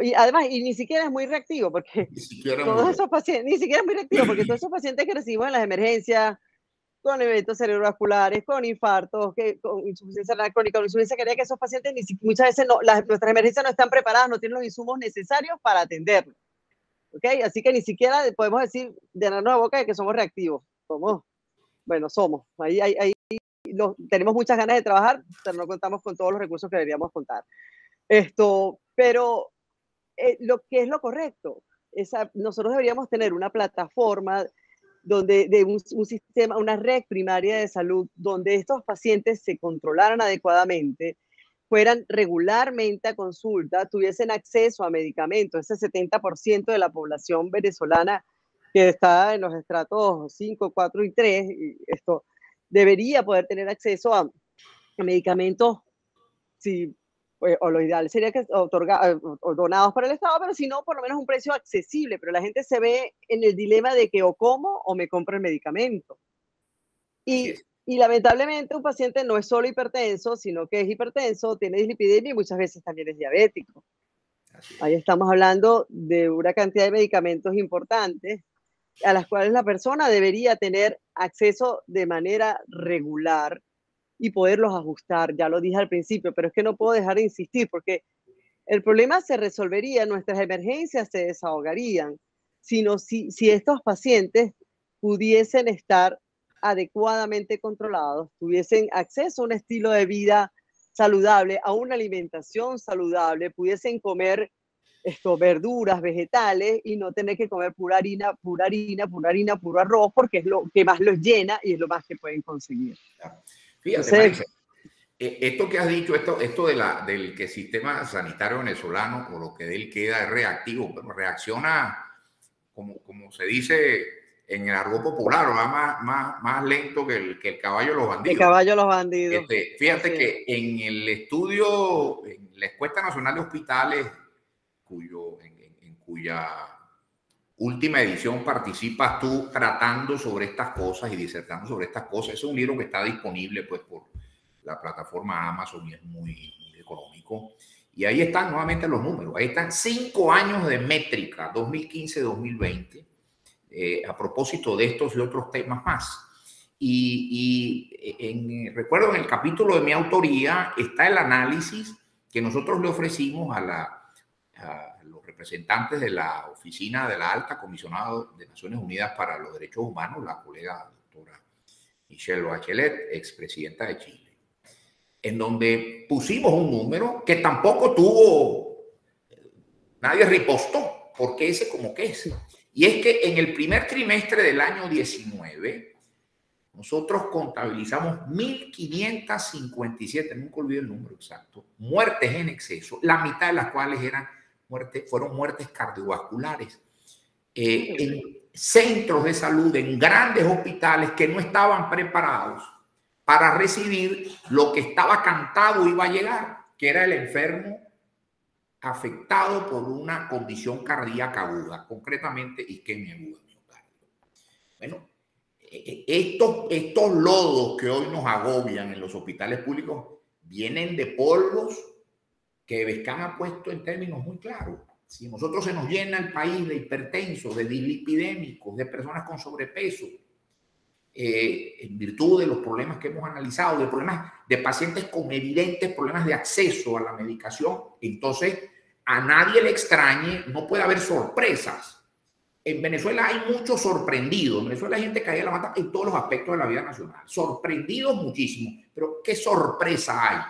y además, y ni siquiera es muy reactivo porque todos esos pacientes, ni siquiera es muy reactivo porque todos esos pacientes que recibimos en las emergencias, con eventos cerebrovasculares, con infartos, con insuficiencia renal crónica, con insuficiencia cardíaca, que esos pacientes muchas veces nuestras emergencias no están preparadas, no tienen los insumos necesarios para atenderlos. ¿Okay? Así que ni siquiera podemos decir, llenarnos la boca de que somos reactivos. Somos. Tenemos muchas ganas de trabajar, pero no contamos con todos los recursos que deberíamos contar. Pero lo que es lo correcto, nosotros deberíamos tener una plataforma de un sistema, una red primaria de salud, donde estos pacientes se controlaran adecuadamente, fueran regularmente a consulta, tuviesen acceso a medicamentos. Ese 70% de la población venezolana que está en los estratos 5, 4 y 3, esto debería poder tener acceso a medicamentos, o lo ideal sería que o donados por el Estado, pero si no, por lo menos un precio accesible. Pero la gente se ve en el dilema de que o como o me compro el medicamento. Y lamentablemente un paciente no es solo hipertenso, sino que es hipertenso, tiene dislipidemia y muchas veces también es diabético. Ahí estamos hablando de una cantidad de medicamentos importantes a las cuales la persona debería tener acceso de manera regular y poderlos ajustar. Ya lo dije al principio, pero es que no puedo dejar de insistir porque el problema se resolvería, nuestras emergencias se desahogarían, sino si estos pacientes pudiesen estar adecuadamente controlados, tuviesen acceso a un estilo de vida saludable, a una alimentación saludable, pudiesen comer verduras, vegetales, y no tener que comer pura harina, pura harina, pura harina, puro arroz, porque es lo que más los llena y es lo más que pueden conseguir. Fíjate, Entonces, Marisa, esto que has dicho, esto del que el sistema sanitario venezolano, o lo que de él queda, es reactivo, pero reacciona, como se dice en el argot popular, va más lento que el caballo de los bandidos. el caballo de los bandidos. Fíjate que en el estudio, en la Encuesta Nacional de Hospitales, en cuya última edición participas tú tratando sobre estas cosas y disertando sobre estas cosas. Es un libro que está disponible pues por la plataforma Amazon y es muy económico. Y ahí están nuevamente los números. Ahí están 5 años de métrica, 2015-2020, a propósito de estos y otros temas más. Recuerdo en el capítulo de mi autoría está el análisis que nosotros le ofrecimos a los representantes de la oficina de la Alta Comisionada de Naciones Unidas para los Derechos Humanos, la colega doctora Michelle Bachelet, expresidenta de Chile, en donde pusimos un número que tampoco nadie ripostó, porque ese como que es. Y es que en el primer trimestre del año 19, nosotros contabilizamos 1.557, nunca olvido el número exacto, muertes en exceso, la mitad de las cuales fueron muertes cardiovasculares, en centros de salud, en grandes hospitales que no estaban preparados para recibir lo que estaba cantado iba a llegar, que era el enfermo afectado por una condición cardíaca aguda, concretamente isquemia aguda miocardio. Bueno, estos lodos que hoy nos agobian en los hospitales públicos vienen de polvos que Bescán ha puesto en términos muy claros. Si nosotros se nos llena el país de hipertensos, de dislipidémicos, de personas con sobrepeso, en virtud de los problemas que hemos analizado, de problemas de pacientes con evidentes problemas de acceso a la medicación, entonces a nadie le extrañe, no puede haber sorpresas. En Venezuela hay muchos sorprendidos. En Venezuela hay gente que cae la mata en todos los aspectos de la vida nacional. Sorprendidos muchísimo. Pero ¿qué sorpresa hay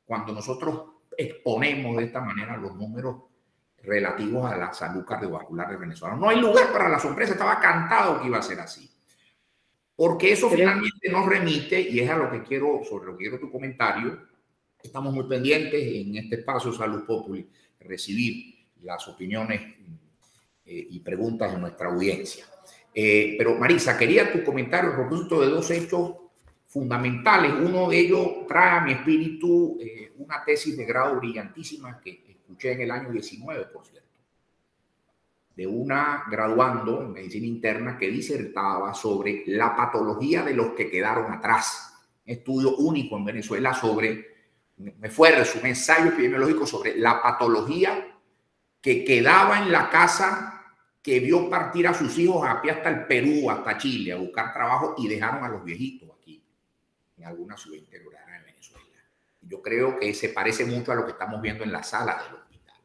cuando nosotros exponemos de esta manera los números relativos a la salud cardiovascular de Venezuela? No hay lugar para la sorpresa. Estaba cantado que iba a ser así. Porque eso finalmente nos remite, y es a lo que quiero, sobre lo que quiero tu comentario. Estamos muy pendientes en este espacio Salud Populi recibir las opiniones y preguntas de nuestra audiencia. Pero Marisa, quería tu comentario a propósito de dos hechos fundamentales. Uno de ellos trae a mi espíritu una tesis de grado brillantísima que escuché en el año 19, por cierto, de una graduando en medicina interna que disertaba sobre la patología de los que quedaron atrás. Un estudio único en Venezuela sobre, su ensayo epidemiológico sobre la patología que quedaba en la casa que vio partir a sus hijos a pie hasta el Perú, hasta Chile, a buscar trabajo y dejaron a los viejitos aquí, en alguna ciudad interurana de Venezuela. Yo creo que se parece mucho a lo que estamos viendo en la sala del hospital.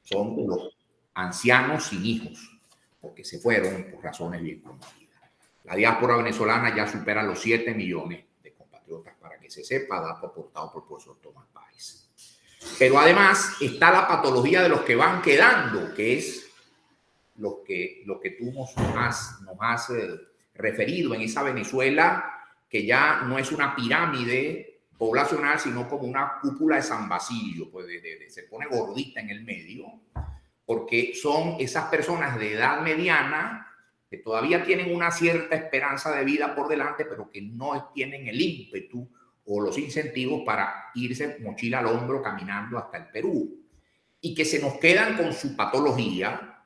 Son los ancianos sin hijos, porque se fueron por razones bien conocidas. La diáspora venezolana ya supera los 7 millones de compatriotas, para que se sepa, dato aportado por el profesor Tomás Páez. Pero además está la patología de los que van quedando, que es lo que tú nos has referido en esa Venezuela que ya no es una pirámide poblacional, sino como una cúpula de San Basilio, pues se pone gordita en el medio, porque son esas personas de edad mediana que todavía tienen una cierta esperanza de vida por delante, pero que no tienen el ímpetu o los incentivos para irse mochila al hombro caminando hasta el Perú, y que se nos quedan con su patología,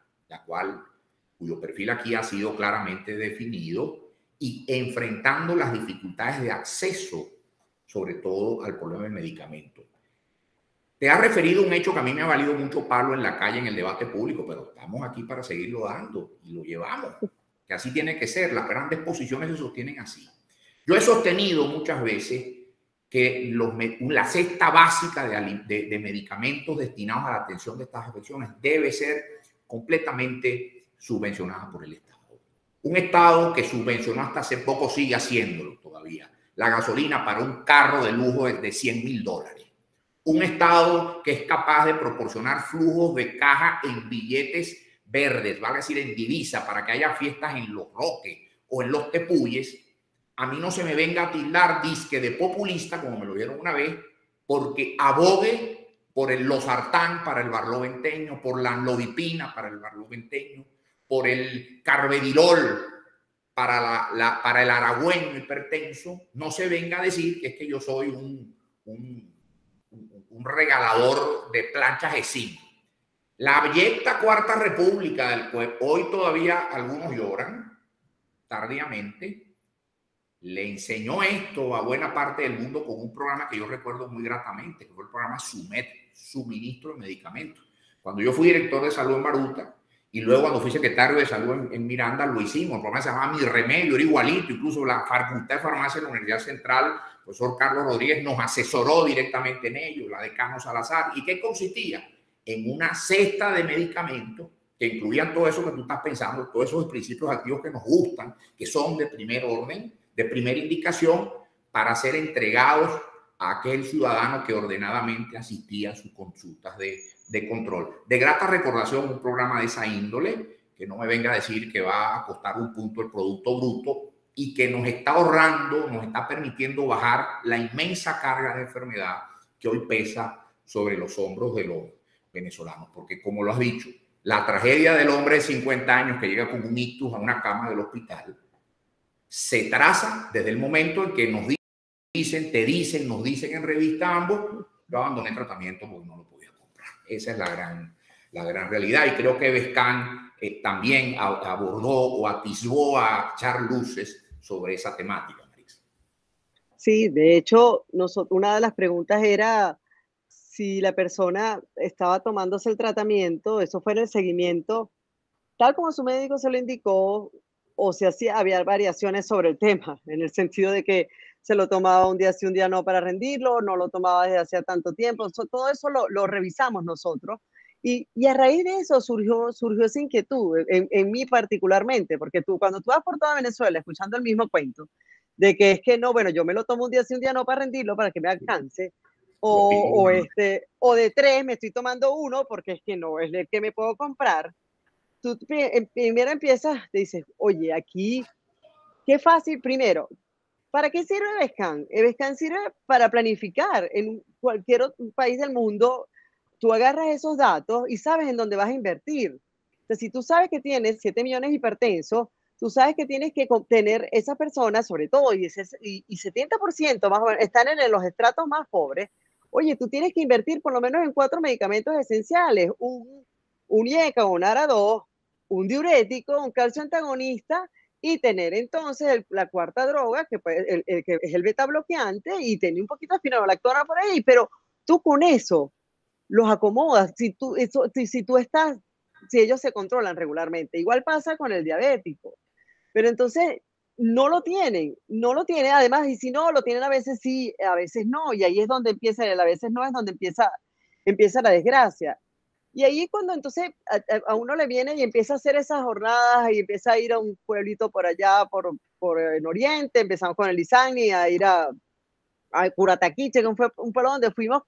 cuyo perfil aquí ha sido claramente definido, y enfrentando las dificultades de acceso, sobre todo al problema del medicamento. Te has referido a un hecho que a mí me ha valido mucho palo en la calle, en el debate público, pero estamos aquí para seguirlo dando y lo llevamos, que así tiene que ser. Las grandes posiciones se sostienen así. Yo he sostenido muchas veces que la cesta básica de medicamentos destinados a la atención de estas afecciones debe ser completamente subvencionada por el Estado. Un Estado que subvencionó hasta hace poco, sigue haciéndolo todavía, la gasolina para un carro de lujo de $100,000. un Estado que es capaz de proporcionar flujos de caja en billetes verdes, vale decir en divisa, para que haya fiestas en Los Roques o en Los Tepuyes, a mí no se me venga a tildar disque de populista, como me lo dieron una vez, porque abogue por el losartán para el barloventeño, por la anlodipina para el barloventeño, por el carvedilol para el aragüeño hipertenso. No se venga a decir que es que yo soy un regalador de planchas de zinc. La abyecta Cuarta República, del cual hoy todavía algunos lloran, tardíamente, le enseñó esto a buena parte del mundo con un programa que yo recuerdo muy gratamente, que fue el programa SUMED, Suministro de Medicamentos. Cuando yo fui director de salud en Baruta y luego cuando fui secretario de salud en Miranda, lo hicimos. El programa se llamaba Mi Remedio, era igualito. Incluso la Facultad de Farmacia de la Universidad Central, el profesor Carlos Rodríguez, nos asesoró directamente en ello, la decano Salazar. ¿Y qué consistía? En una cesta de medicamentos que incluían todo eso que tú estás pensando, todos esos principios activos que nos gustan, que son de primer orden, de primera indicación, para ser entregados a aquel ciudadano que ordenadamente asistía a sus consultas de control. De grata recordación, un programa de esa índole, que no me venga a decir que va a costar un punto el Producto Bruto y que nos está ahorrando, nos está permitiendo bajar la inmensa carga de enfermedad que hoy pesa sobre los hombros de los venezolanos. Porque, como lo has dicho, la tragedia del hombre de 50 años que llega con un ictus a una cama del hospital se traza desde el momento en que nos nos dicen en revista ambos, yo abandoné el tratamiento porque no lo podía comprar. Esa es la gran realidad. Y creo que Bescán también abordó o atisbó a echar luces sobre esa temática, Marisa. Sí, de hecho, una de las preguntas era si la persona estaba tomándose el tratamiento, eso fue en el seguimiento, tal como su médico se lo indicó, o si había variaciones sobre el tema, en el sentido de que se lo tomaba un día sí, un día no para rendirlo, no lo tomaba desde hacía tanto tiempo. Todo eso lo revisamos nosotros. Y a raíz de eso surgió esa inquietud, en mí particularmente, porque cuando tú vas por toda Venezuela escuchando el mismo cuento, de que es que no, bueno, yo me lo tomo un día sí, un día no para rendirlo, para que me alcance, o de 3 me estoy tomando uno porque es que no es el que me puedo comprar. Tú primero empiezas, te dices, oye, aquí, qué fácil, primero, ¿para qué sirve Evescan? Evescan sirve para planificar. En cualquier país del mundo, tú agarras esos datos y sabes en dónde vas a invertir. Entonces, si tú sabes que tienes 7 millones de hipertensos, tú sabes que tienes que tener esas personas, sobre todo, y 70% más o menos están en los estratos más pobres. Oye, tú tienes que invertir por lo menos en 4 medicamentos esenciales, un IECA, un ARA2, un diurético, un calcio antagonista, y tener entonces la cuarta droga, que es el beta bloqueante, y tener un poquito de spironolactona por ahí, pero tú con eso los acomodas, si ellos se controlan regularmente. Igual pasa con el diabético, pero entonces no lo tienen, además, y si no, lo tienen a veces sí, a veces no, y ahí es donde empieza, a veces no, es donde empieza la desgracia. Y ahí cuando entonces a uno le viene y empieza a hacer esas jornadas y empieza a ir a un pueblito por allá, por en Oriente, empezamos con el Isani, a ir a Curataquiche, que fue un pueblo donde fuimos,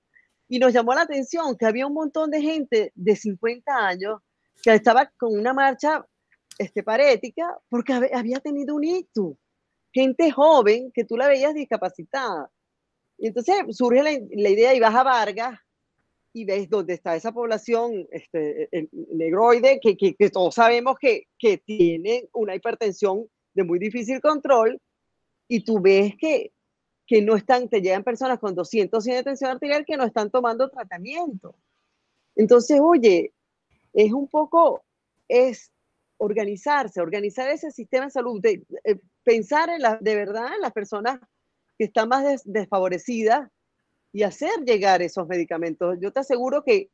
y nos llamó la atención que había un montón de gente de 50 años que estaba con una marcha parética porque había tenido un ictus. Gente joven que tú la veías discapacitada. Y entonces surge la idea y vas a Vargas y ves dónde está esa población negroide que todos sabemos que tiene una hipertensión de muy difícil control, y tú ves que no están, te llegan personas con 200, 100 de tensión arterial que no están tomando tratamiento. Entonces, oye, es un poco, es organizar ese sistema de salud, pensar de verdad en las personas que están más desfavorecidas y hacer llegar esos medicamentos. Yo te aseguro que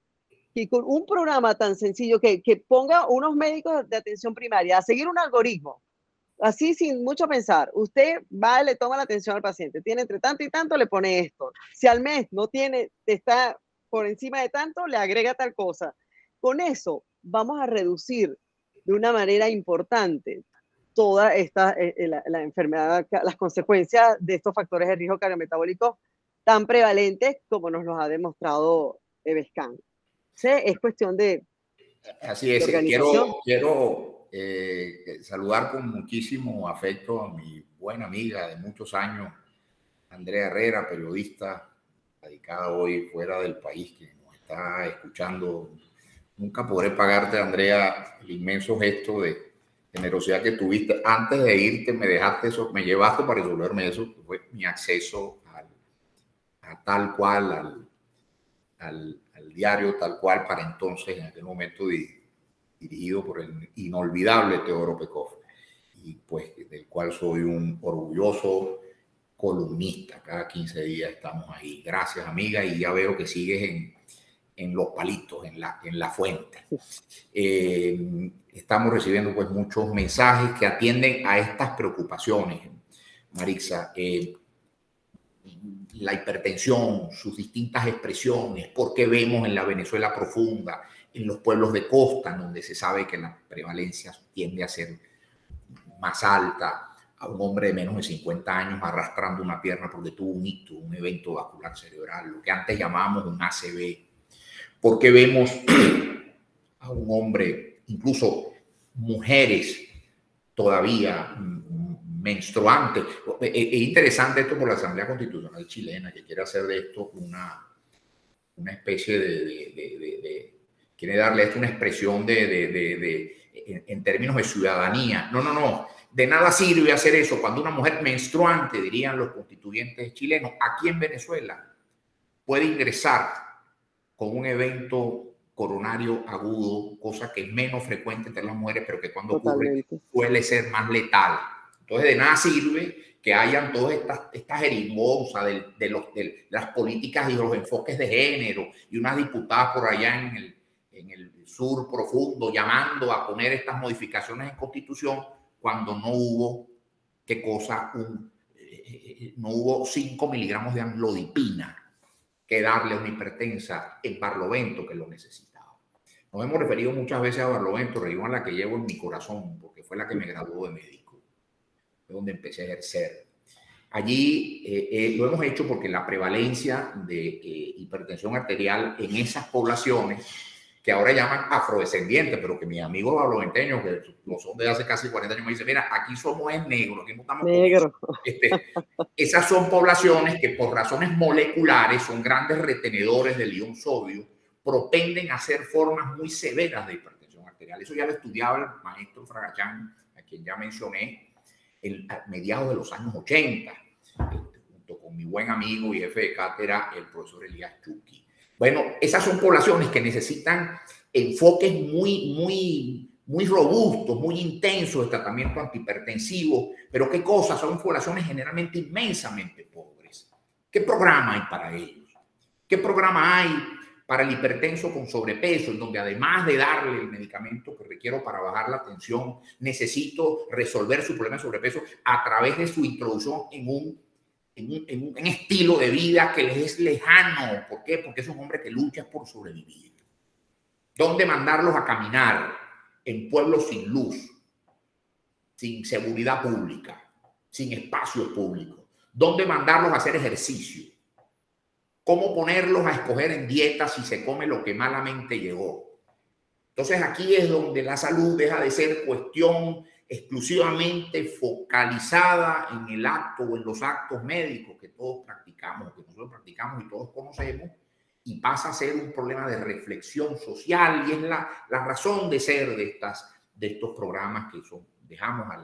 con un programa tan sencillo que ponga unos médicos de atención primaria a seguir un algoritmo, así sin mucho pensar, usted va y le toma la atención al paciente, tiene entre tanto y tanto, le pone esto. Si al mes no tiene, está por encima de tanto, le agrega tal cosa. Con eso vamos a reducir de una manera importante toda esta, la enfermedad, las consecuencias de estos factores de riesgo cardiometabólico tan prevalentes como nos los ha demostrado Evescan. Sí, es cuestión de Así es. organización. Quiero saludar con muchísimo afecto a mi buena amiga de muchos años, Andrea Herrera, periodista radicada hoy fuera del país, que nos está escuchando. Nunca podré pagarte, Andrea, el inmenso gesto de generosidad que tuviste. Antes de irte, me dejaste eso, me llevaste para resolverme eso, que fue mi acceso a tal cual, al diario tal cual, para entonces, en aquel momento, dirigido por el inolvidable Teodoro Pekov, y pues del cual soy un orgulloso columnista. Cada 15 días estamos ahí. Gracias, amiga, y ya veo que sigues en los palitos, en la fuente. Estamos recibiendo pues muchos mensajes que atienden a estas preocupaciones, Marixa. La hipertensión, sus distintas expresiones, por qué vemos en la Venezuela profunda, en los pueblos de costa, donde se sabe que la prevalencia tiende a ser más alta, a un hombre de menos de 50 años arrastrando una pierna porque tuvo un ictus, un evento vascular cerebral, lo que antes llamábamos un ACV. ¿Por qué vemos a un hombre, incluso mujeres todavía menstruantes? Es interesante esto por la Asamblea Constitucional chilena, que quiere hacer de esto una especie quiere darle a esto una expresión en términos de ciudadanía. No. De nada sirve hacer eso cuando una mujer menstruante, dirían los constituyentes chilenos, aquí en Venezuela puede ingresar con un evento coronario agudo, cosa que es menos frecuente entre las mujeres, pero que cuando ocurre suele ser más letal. Entonces, de nada sirve que hayan todas estas jeringonzas de las políticas y los enfoques de género, y unas diputadas por allá en el sur profundo llamando a poner estas modificaciones en Constitución, cuando no hubo, ¿qué cosa? No hubo 5 miligramos de amlodipina que darle a una hipertensa en Barlovento, que lo necesitaba. Nos hemos referido muchas veces a Barlovento, región a la que llevo en mi corazón, porque fue la que me graduó de médico, fue donde empecé a ejercer. Allí lo hemos hecho porque la prevalencia de hipertensión arterial en esas poblaciones, que ahora llaman afrodescendientes, pero que mis amigos barloventeños, que lo son de hace casi 40 años, me dicen, mira, aquí somos negros, aquí no estamos negro. Esas son poblaciones que por razones moleculares son grandes retenedores del ion sodio, propenden a hacer formas muy severas de hipertensión arterial. Eso ya lo estudiaba el maestro Fragachán, a quien ya mencioné, a mediados de los años 80, junto con mi buen amigo y jefe de cátedra, el profesor Elías Chucky. Bueno, esas son poblaciones que necesitan enfoques muy robustos, muy intensos de tratamiento antihipertensivo. Pero ¿qué cosas? Son poblaciones generalmente inmensamente pobres. ¿Qué programa hay para ellos? ¿Qué programa hay para el hipertenso con sobrepeso, en donde además de darle el medicamento que requiero para bajar la tensión, necesito resolver su problema de sobrepeso a través de su introducción en un estilo de vida que les es lejano? ¿Por qué? Porque es un hombre que lucha por sobrevivir. ¿Dónde mandarlos a caminar? En pueblos sin luz, sin seguridad pública, sin espacios públicos. ¿Dónde mandarlos a hacer ejercicio? ¿Cómo ponerlos a escoger en dieta si se come lo que malamente llegó? Entonces aquí es donde la salud deja de ser cuestión exclusivamente focalizada en el acto o en los actos médicos que todos practicamos, que nosotros practicamos y todos conocemos, y pasa a ser un problema de reflexión social, y es la razón de ser de estos programas que dejamos a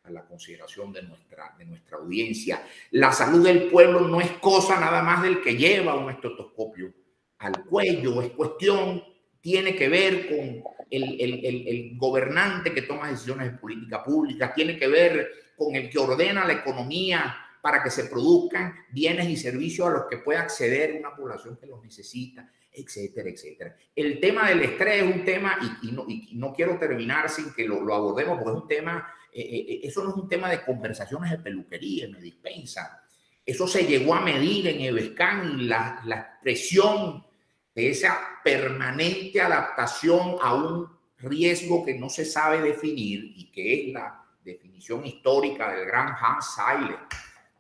la consideración de nuestra audiencia. La salud del pueblo no es cosa nada más del que lleva un estetoscopio al cuello, es cuestión, tiene que ver con el gobernante que toma decisiones de política pública, tiene que ver con el que ordena la economía para que se produzcan bienes y servicios a los que pueda acceder una población que los necesita, etcétera, etcétera. El tema del estrés es un tema, y no quiero terminar sin que lo abordemos, porque es un tema, eso no es un tema de conversaciones de peluquería, me dispensa. Eso se llegó a medir en Evescan, y la expresión de esa permanente adaptación a un riesgo que no se sabe definir, y que es la definición histórica del gran Hans Seiler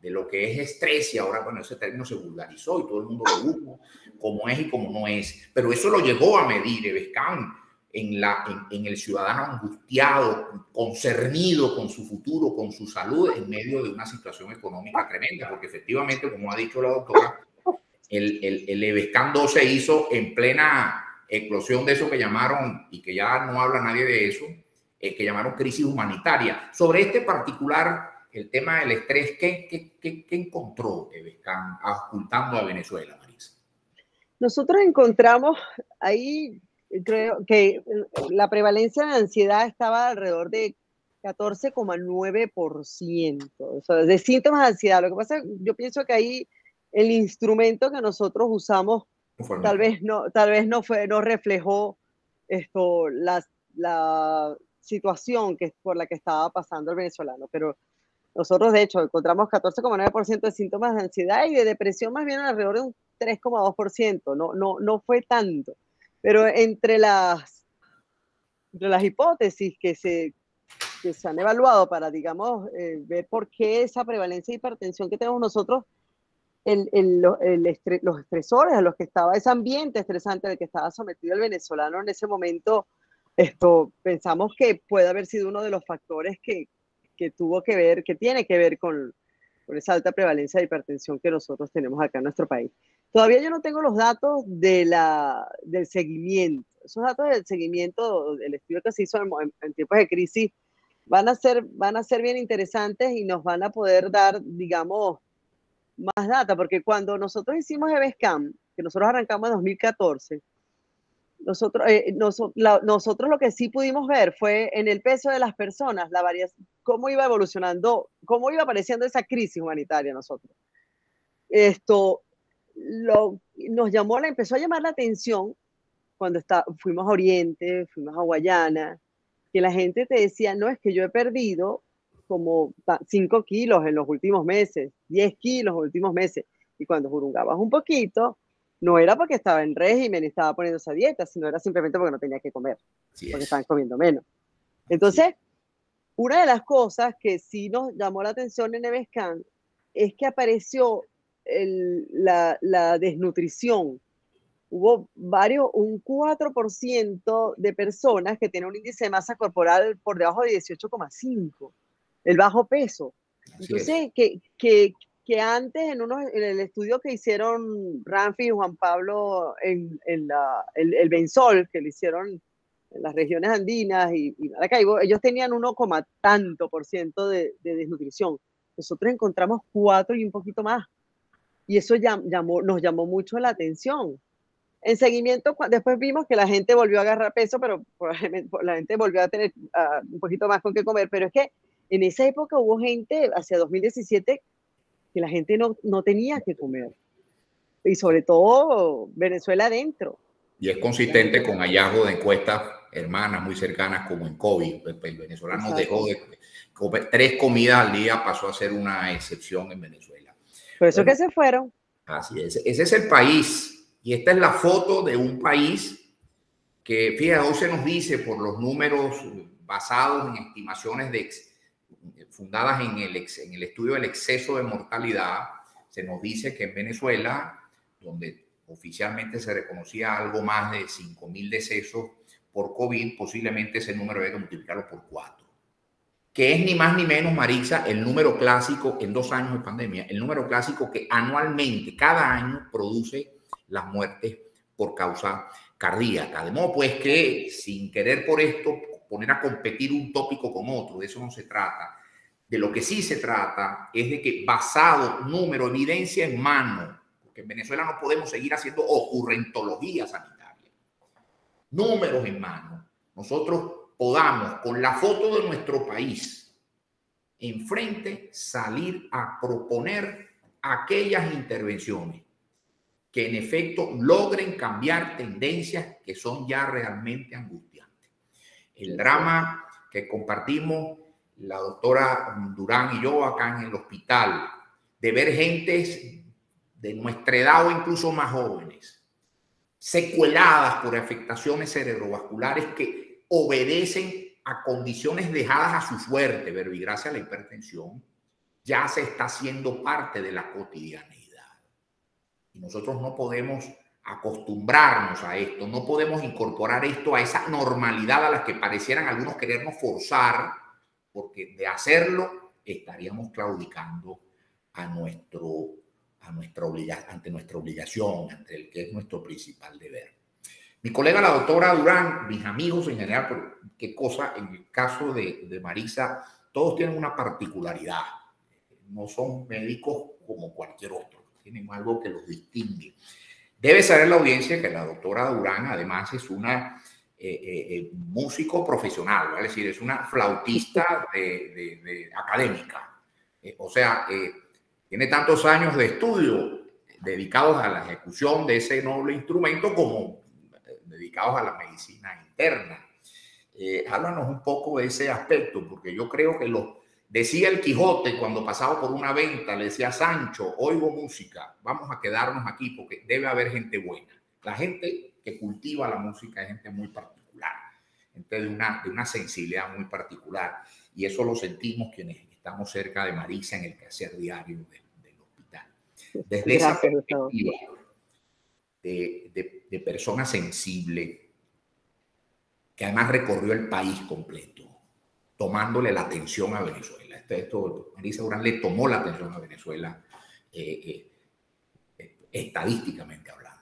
de lo que es estrés, y ahora, bueno, ese término se vulgarizó y todo el mundo lo usa, como es y como no es. Pero eso lo llegó a medir Evescan en el ciudadano angustiado, concernido con su futuro, con su salud, en medio de una situación económica tremenda, porque efectivamente, como ha dicho la doctora, el Evescan 2 se hizo en plena eclosión de eso que llamaron, y que ya no habla nadie de eso, que llamaron crisis humanitaria. Sobre este particular, el tema del estrés, ¿qué encontró Evescan ocultando a Venezuela, Marisa? Nosotros encontramos ahí, creo que la prevalencia de ansiedad estaba alrededor de 14,9%, o sea, de síntomas de ansiedad. Lo que pasa es que yo pienso que ahí el instrumento que nosotros usamos tal vez no reflejó la situación por la que estaba pasando el venezolano, pero nosotros de hecho encontramos 14,9% de síntomas de ansiedad y de depresión más bien alrededor de un 3,2%, no fue tanto, pero entre las hipótesis que se han evaluado para, digamos, ver por qué esa prevalencia de hipertensión que tenemos nosotros, los estresores a los que estaba, ese ambiente estresante al que estaba sometido el venezolano en ese momento, pensamos que puede haber sido uno de los factores que tiene que ver con esa alta prevalencia de hipertensión que nosotros tenemos acá en nuestro país. Todavía yo no tengo los datos del seguimiento. Esos datos del seguimiento, del estudio que se hizo en tiempos de crisis, van a ser bien interesantes y nos van a poder dar, digamos, más data, porque cuando nosotros hicimos Evescan, que nosotros arrancamos en 2014, nosotros lo que sí pudimos ver fue en el peso de las personas, la variación, cómo iba evolucionando, cómo iba apareciendo esa crisis humanitaria nosotros. Empezó a llamar la atención cuando fuimos a Oriente, fuimos a Guayana, que la gente te decía, no, es que yo he perdido como 5 kilos en los últimos meses, 10 kilos en los últimos meses. Y cuando jurungabas un poquito, no era porque estaba en régimen y estaba poniendo esa dieta, sino era simplemente porque no tenía que comer, porque estaban comiendo menos. Entonces, una de las cosas que sí nos llamó la atención en Evescan es que apareció la desnutrición. Hubo un 4% de personas que tienen un índice de masa corporal por debajo de 18,5, el bajo peso. Entonces, que antes en el estudio que hicieron Ramfi y Juan Pablo en el Benzol, que lo hicieron en las regiones andinas y Maracaibo, ellos tenían 1, tanto por ciento de desnutrición. Nosotros encontramos 4 y un poquito más. Y eso nos llamó mucho la atención. En seguimiento, después vimos que la gente volvió a agarrar peso, pero la gente volvió a tener un poquito más con qué comer. Pero es que en esa época hubo gente, hacia 2017, que la gente no tenía que comer. Y sobre todo Venezuela adentro. Y es consistente con hallazgos de encuestas hermanas muy cercanas como en COVID. El venezolano dejó de comer 3 comidas al día, pasó a ser una excepción en Venezuela. Por eso que se fueron. Así es. Ese es el país. Y esta es la foto de un país que, fíjate, hoy se nos dice por los números basados en estimaciones fundadas en el estudio del exceso de mortalidad, se nos dice que en Venezuela, donde oficialmente se reconocía algo más de 5.000 decesos por COVID, posiblemente ese número hay que multiplicarlo por 4. Que es ni más ni menos, Marisa, el número clásico en 2 años de pandemia, el número clásico que anualmente, cada año, produce las muertes por causa cardíaca. De modo pues que, sin querer por esto poner a competir un tópico con otro, de eso no se trata. De lo que sí se trata es de que, basado, número, evidencia en mano, porque en Venezuela no podemos seguir haciendo ocurrentología sanitaria, números en mano, nosotros podamos, con la foto de nuestro país enfrente, salir a proponer aquellas intervenciones que en efecto logren cambiar tendencias que son ya realmente angustiantes. El drama que compartimos la doctora Durán y yo acá en el hospital, de ver gentes de nuestra edad o incluso más jóvenes, secueladas por afectaciones cerebrovasculares que obedecen a condiciones dejadas a su suerte, verbigracia a la hipertensión, ya se está haciendo parte de la cotidianidad. Y nosotros no podemos acostumbrarnos a esto, no podemos incorporar esto a esa normalidad a la que parecieran algunos querernos forzar, porque de hacerlo estaríamos claudicando ante nuestra obligación, ante el que es nuestro principal deber. Mi colega, la doctora Durán, mis amigos en general, pero qué cosa, en el caso de Marisa, todos tienen una particularidad. No son médicos como cualquier otro, tienen algo que los distingue. Debe saber la audiencia que la doctora Durán además es una músico profesional, ¿vale? Es decir, es una flautista académica. O sea, tiene tantos años de estudio dedicados a la ejecución de ese noble instrumento como dedicados a la medicina interna. Háblanos un poco de ese aspecto, porque yo creo que decía el Quijote cuando pasaba por una venta, le decía a Sancho, oigo música, vamos a quedarnos aquí porque debe haber gente buena. La gente que cultiva la música es gente muy particular, gente de una sensibilidad muy particular, y eso lo sentimos quienes estamos cerca de Marisa en el quehacer diario del hospital. Desde esa perspectiva de persona sensible, que además recorrió el país completo, tomándole la atención a Venezuela. Marisa Durán le tomó la atención a Venezuela, estadísticamente hablando.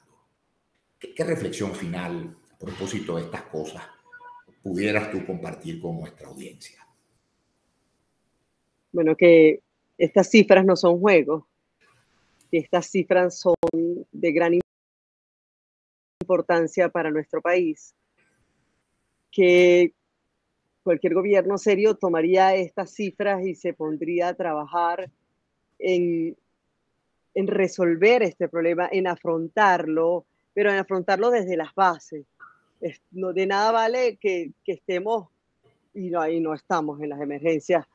¿Qué reflexión final a propósito de estas cosas pudieras tú compartir con nuestra audiencia? Bueno, que estas cifras no son juegos, que estas cifras son de gran importancia para nuestro país, que cualquier gobierno serio tomaría estas cifras y se pondría a trabajar en resolver este problema, en afrontarlo, pero en afrontarlo desde las bases. De nada vale que estemos, y no estamos en las emergencias,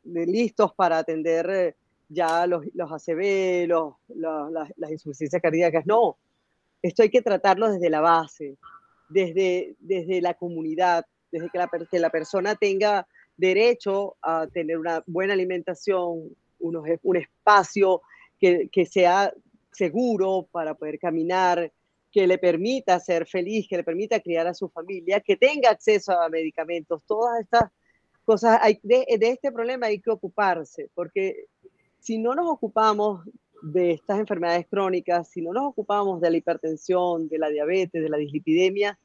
listos para atender ya los ACV, las insuficiencias cardíacas. No, esto hay que tratarlo desde la base, desde la comunidad, desde que la persona tenga derecho a tener una buena alimentación, un espacio que sea seguro para poder caminar, que le permita ser feliz, que le permita criar a su familia, que tenga acceso a medicamentos. Todas estas cosas, de este problema hay que ocuparse, porque si no nos ocupamos de estas enfermedades crónicas, si no nos ocupamos de la hipertensión, de la diabetes, de la dislipidemia,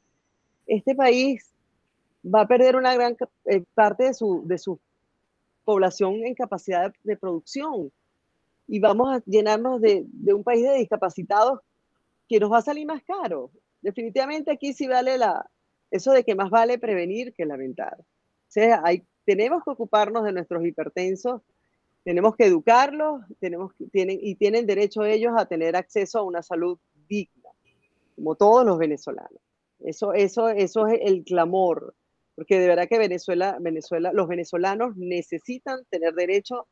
este país va a perder una gran parte de su población en capacidad de producción y vamos a llenarnos de un país de discapacitados que nos va a salir más caro. Definitivamente aquí sí vale eso de que más vale prevenir que lamentar. O sea, tenemos que ocuparnos de nuestros hipertensos, tenemos que educarlos, tienen derecho ellos a tener acceso a una salud digna, como todos los venezolanos. Eso es el clamor, porque de verdad que los venezolanos necesitan tener derecho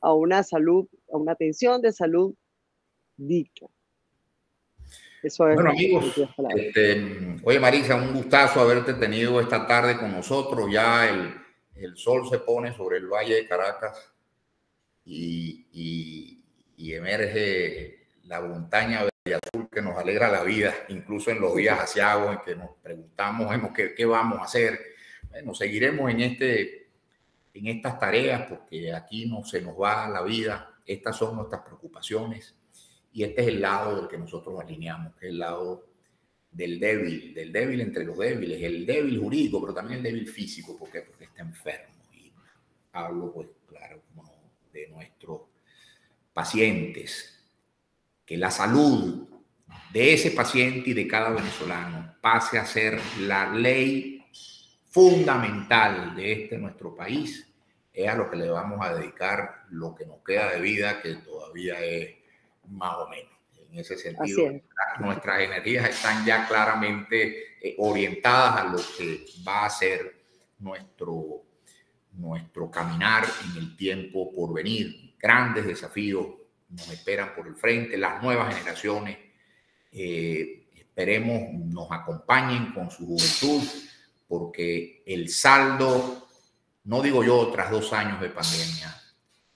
a una salud, a una atención de salud digna. Eso es. Bueno, amigos, oye Marisa, un gustazo haberte tenido esta tarde con nosotros. Ya el sol se pone sobre el Valle de Caracas y emerge la montaña verde azul que nos alegra la vida, incluso en los días asiagos en que nos preguntamos, bueno, ¿qué vamos a hacer? Bueno, seguiremos en estas tareas porque aquí no se nos va la vida. Estas son nuestras preocupaciones y este es el lado del que nosotros alineamos, que es el lado del débil entre los débiles, el débil jurídico, pero también el débil físico. ¿Por qué? Porque está enfermo. Y hablo, pues, claro, de nuestros pacientes, que la salud de ese paciente y de cada venezolano pase a ser la ley fundamental de nuestro país, es a lo que le vamos a dedicar lo que nos queda de vida, que todavía es más o menos. En ese sentido, nuestras energías están ya claramente orientadas a lo que va a ser nuestro caminar en el tiempo por venir. Grandes desafíos nos esperan por el frente. Las nuevas generaciones, esperemos, nos acompañen con su juventud, porque el saldo no digo yo tras 2 años de pandemia,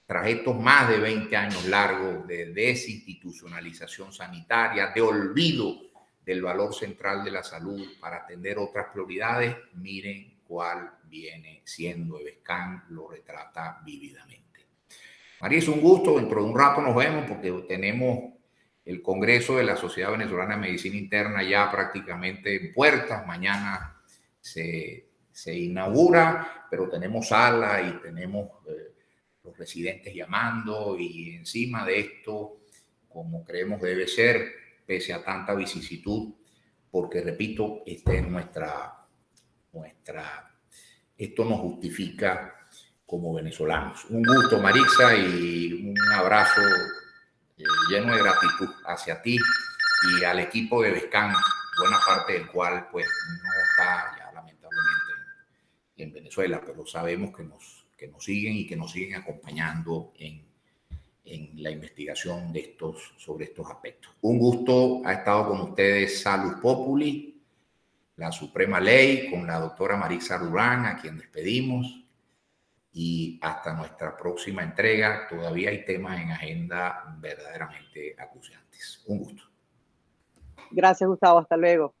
tras estos más de 20 años largos de desinstitucionalización sanitaria, de olvido del valor central de la salud para atender otras prioridades, miren cuál viene siendo Evescan, lo retrata vívidamente. María, es un gusto, dentro de un rato nos vemos porque tenemos el Congreso de la Sociedad Venezolana de Medicina Interna ya prácticamente en puertas, mañana se inaugura, pero tenemos sala y tenemos los residentes llamando y encima de esto, como creemos debe ser, pese a tanta vicisitud, porque repito, esta es esto nos justifica como venezolanos. Un gusto, Maritza, y un abrazo lleno de gratitud hacia ti y al equipo de Evescan, buena parte del cual pues no está ya lamentablemente en Venezuela, pero sabemos que nos siguen y que nos siguen acompañando en la investigación sobre estos aspectos. Un gusto, ha estado con ustedes Salus Populi, la Suprema Ley, con la doctora Maritza Durán, a quien despedimos, y hasta nuestra próxima entrega. Todavía hay temas en agenda verdaderamente acuciantes. Un gusto. Gracias, Gustavo. Hasta luego.